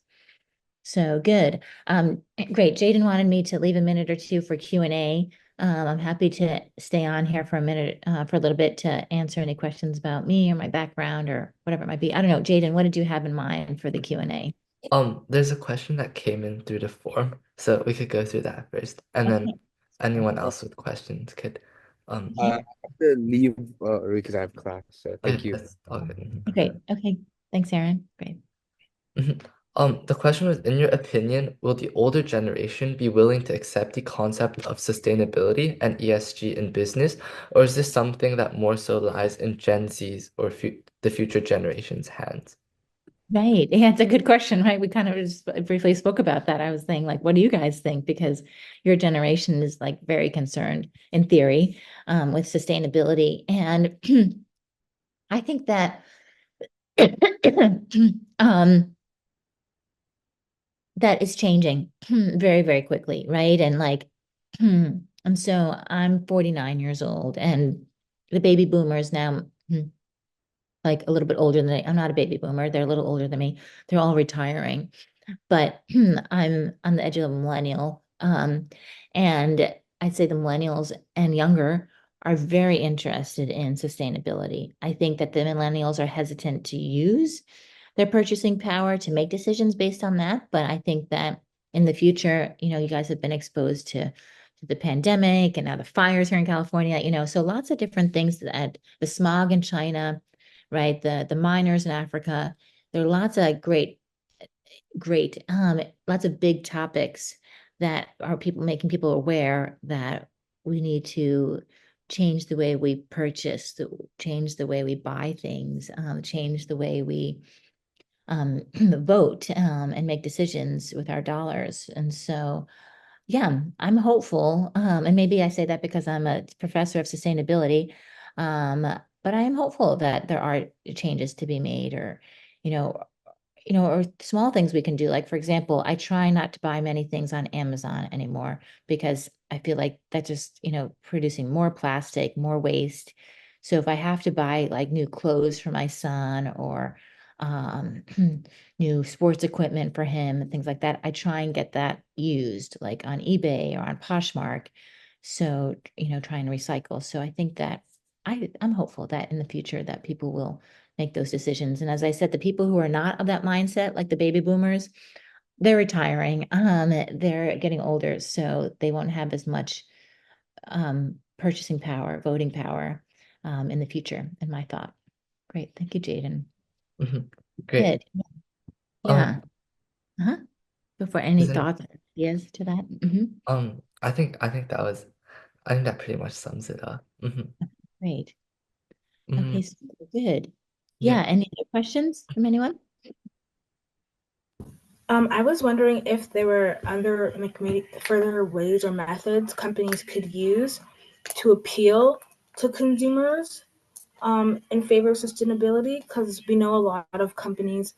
So good. Great. Jaden wanted me to leave a minute or two for Q&A. I'm happy to stay on here for a minute, for a little bit to answer any questions about me or my background or whatever it might be. I don't know, Jaden, what did you have in mind for the Q&A? There's a question that came in through the form, so we could go through that first, and then anyone else with questions could. I have to leave because I have class. So thank you. That's all good. Great. Okay. Thanks, Aaron. Great. The question was, in your opinion, will the older generation be willing to accept the concept of sustainability and ESG in business, or is this something that more so lies in Gen Z's or the future generation's hands? Right. Yeah, it's a good question, right? We kind of just briefly spoke about that. I was saying, like, what do you guys think? Because your generation is like very concerned in theory with sustainability. And I think that that is changing very, very quickly, right? And like, and so I'm 49 years old, and the baby boomers now, like a little bit older than I'm not a baby boomer. They're a little older than me. They're all retiring, but I'm on the edge of a millennial. And I'd say the millennials and younger are very interested in sustainability. I think that the millennials are hesitant to use their purchasing power to make decisions based on that. But I think that in the future, you guys have been exposed to the pandemic and now the fires here in California, so lots of different things that the smog in China, right? The miners in Africa. There are lots of great, lots of big topics that are making people aware that we need to change the way we purchase, change the way we buy things, change the way we vote and make decisions with our dollars. And so, yeah, I'm hopeful. And maybe I say that because I'm a professor of sustainability. But I am hopeful that there are changes to be made or, or small things we can do. Like, for example, I try not to buy many things on Amazon anymore because I feel like that's just, producing more plastic, more waste. So if I have to buy like new clothes for my son or new sports equipment for him and things like that, I try and get that used like on eBay or on Poshmark. So, try and recycle. So I think that I'm hopeful that in the future that people will make those decisions. And as I said, the people who are not of that mindset, like the baby boomers, they're retiring. They're getting older, so they won't have as much purchasing power, voting power in the future, in my thought. Great. Thank you, Jaden. Great. Good. Yeah. Um, Uh-huh. Before any is there, thoughts or ideas to that? I think that pretty much sums it up. Great. Okay, Hmm. so good. Yeah. Yeah, any other questions from anyone? I was wondering if there were other like maybe further ways or methods companies could use to appeal to consumers in favor of sustainability, because we know a lot of companies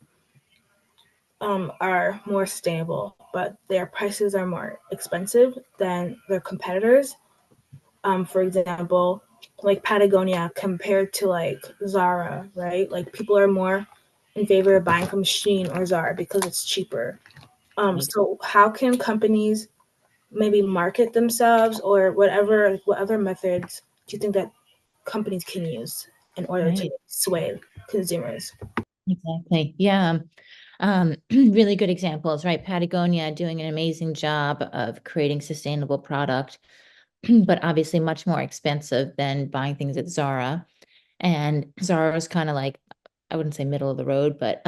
are more sustainable, but their prices are more expensive than their competitors. For example, like Patagonia compared to like Zara, right? Like people are more in favor of buying from Shein or Zara because it's cheaper. Right. So how can companies maybe market themselves, or what other methods do you think that companies can use in order to Right. sway consumers? Exactly. Yeah. Really good examples, right? Patagonia doing an amazing job of creating sustainable product, but obviously much more expensive than buying things at Zara. And Zara is kind of like, I wouldn't say middle of the road, but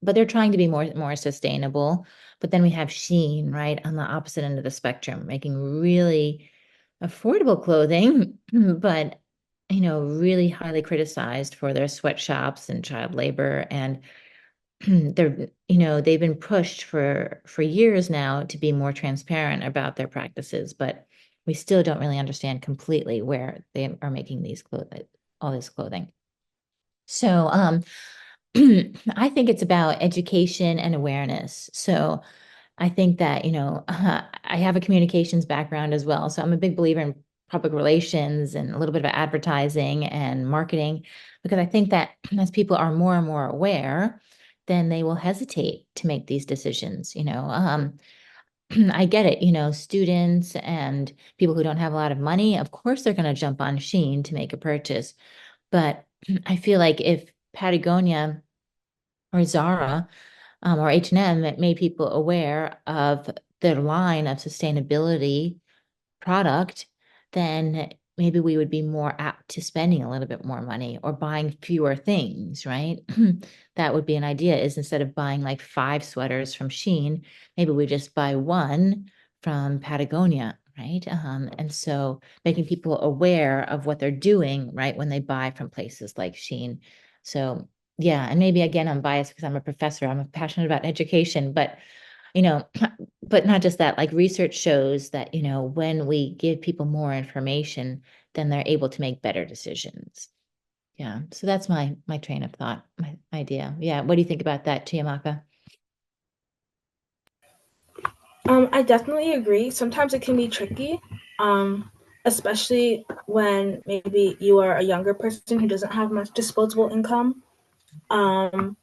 they're trying to be more sustainable. But then we have Shein, right, on the opposite end of the spectrum, making really affordable clothing, but really highly criticized for their sweatshops and child labor. And they've been pushed for years now to be more transparent about their practices, but we still don't really understand completely where they are making all this clothing. So I think it's about education and awareness. So I think that, I have a communications background as well. So I'm a big believer in public relations and a little bit of advertising and marketing, because I think that as people are more and more aware, then they will hesitate to make these decisions. I get it, students and people who don't have a lot of money, of course they're going to jump on Shein to make a purchase. But I feel like if Patagonia or Zara or H&M that made people aware of their line of sustainability product, then maybe we would be more apt to spending a little bit more money or buying fewer things, right? That would be an idea, is instead of buying like 5 sweaters from Shein, maybe we just buy one from Patagonia, right? And so making people aware of what they're doing, right, when they buy from places like Shein. So yeah, and maybe again, I'm biased because I'm a professor. I'm passionate about education, but you know, but not just that, like research shows that, when we give people more information, then they're able to make better decisions. Yeah. So that's my train of thought, my idea. Yeah. What do you think about that, Chiamaka? I definitely agree. Sometimes it can be tricky, especially when maybe you are a younger person who doesn't have much disposable income. Um,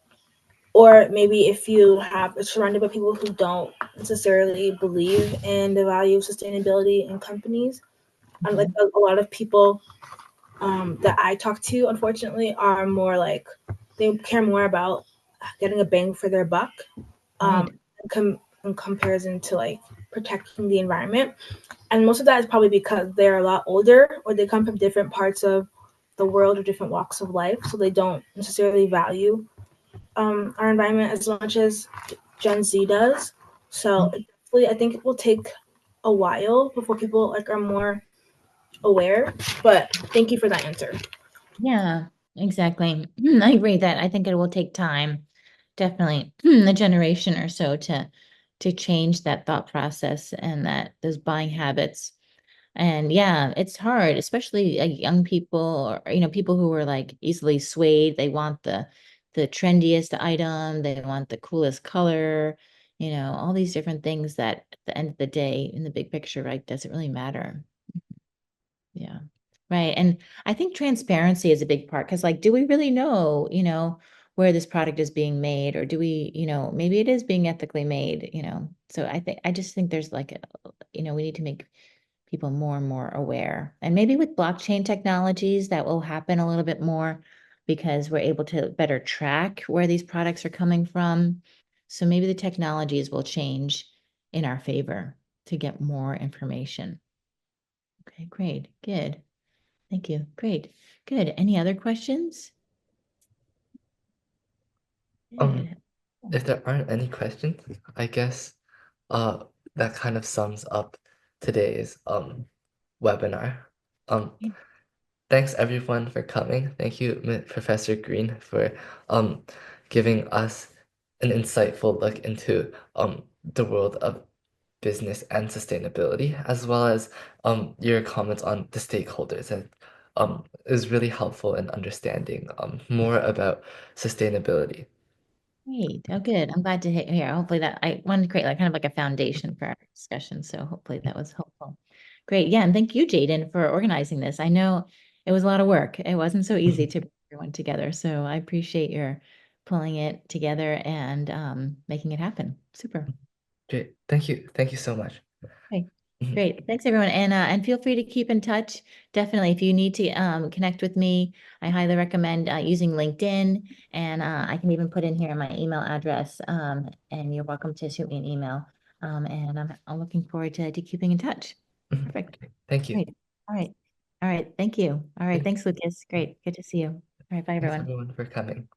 or maybe if you have surrounded by people who don't necessarily believe in the value of sustainability in companies. Like a lot of people that I talk to, unfortunately, are more like they care more about getting a bang for their buck, Right. in comparison to like protecting the environment. And most of that is probably because they're a lot older, or they come from different parts of the world or different walks of life, so they don't necessarily value our environment as much as Gen Z does. So definitely, I think it will take a while before people like are more aware. But thank you for that answer. Yeah, exactly. I agree that I think it will take time, definitely a generation or so to change that thought process and that those buying habits. And yeah, it's hard, especially like young people or people who are like easily swayed. They want the trendiest item, they want the coolest color, all these different things that at the end of the day, in the big picture, right, doesn't really matter. Yeah. Right. And I think transparency is a big part because, like, do we really know, where this product is being made, or do we, maybe it is being ethically made. So I just think there's like, we need to make people more and more aware. And maybe with blockchain technologies, that will happen a little bit more because we're able to better track where these products are coming from. So maybe the technologies will change in our favor to get more information. Okay, great. Good. Thank you. Great. Good. Any other questions? Um, if there aren't any questions, I guess uh that kind of sums up today's webinar. Um, thanks everyone for coming. Thank you, Professor Greene, for um giving us an insightful look into the world of business and sustainability, as well as your comments on the stakeholders, and is really helpful in understanding more about sustainability. Great. Oh, good. I'm glad to hear. Hopefully that I wanted to create like kind of like a foundation for our discussion. So hopefully that was helpful. Great. Yeah. And thank you, Jaden, for organizing this. I know it was a lot of work. It wasn't so easy to bring everyone together. So I appreciate your pulling it together and making it happen. Super. Great. Thank you. Thank you so much. Okay. Great. Thanks, everyone. And feel free to keep in touch. Definitely, if you need to connect with me, I highly recommend using LinkedIn. And I can even put in here my email address. And you're welcome to shoot me an email. And I'm looking forward to keeping in touch. Perfect. Thank you. Great. All right. All right. Thank you. All right. Thanks, Lucas. Great. Good to see you. All right. Bye, Thanks everyone. everyone for coming.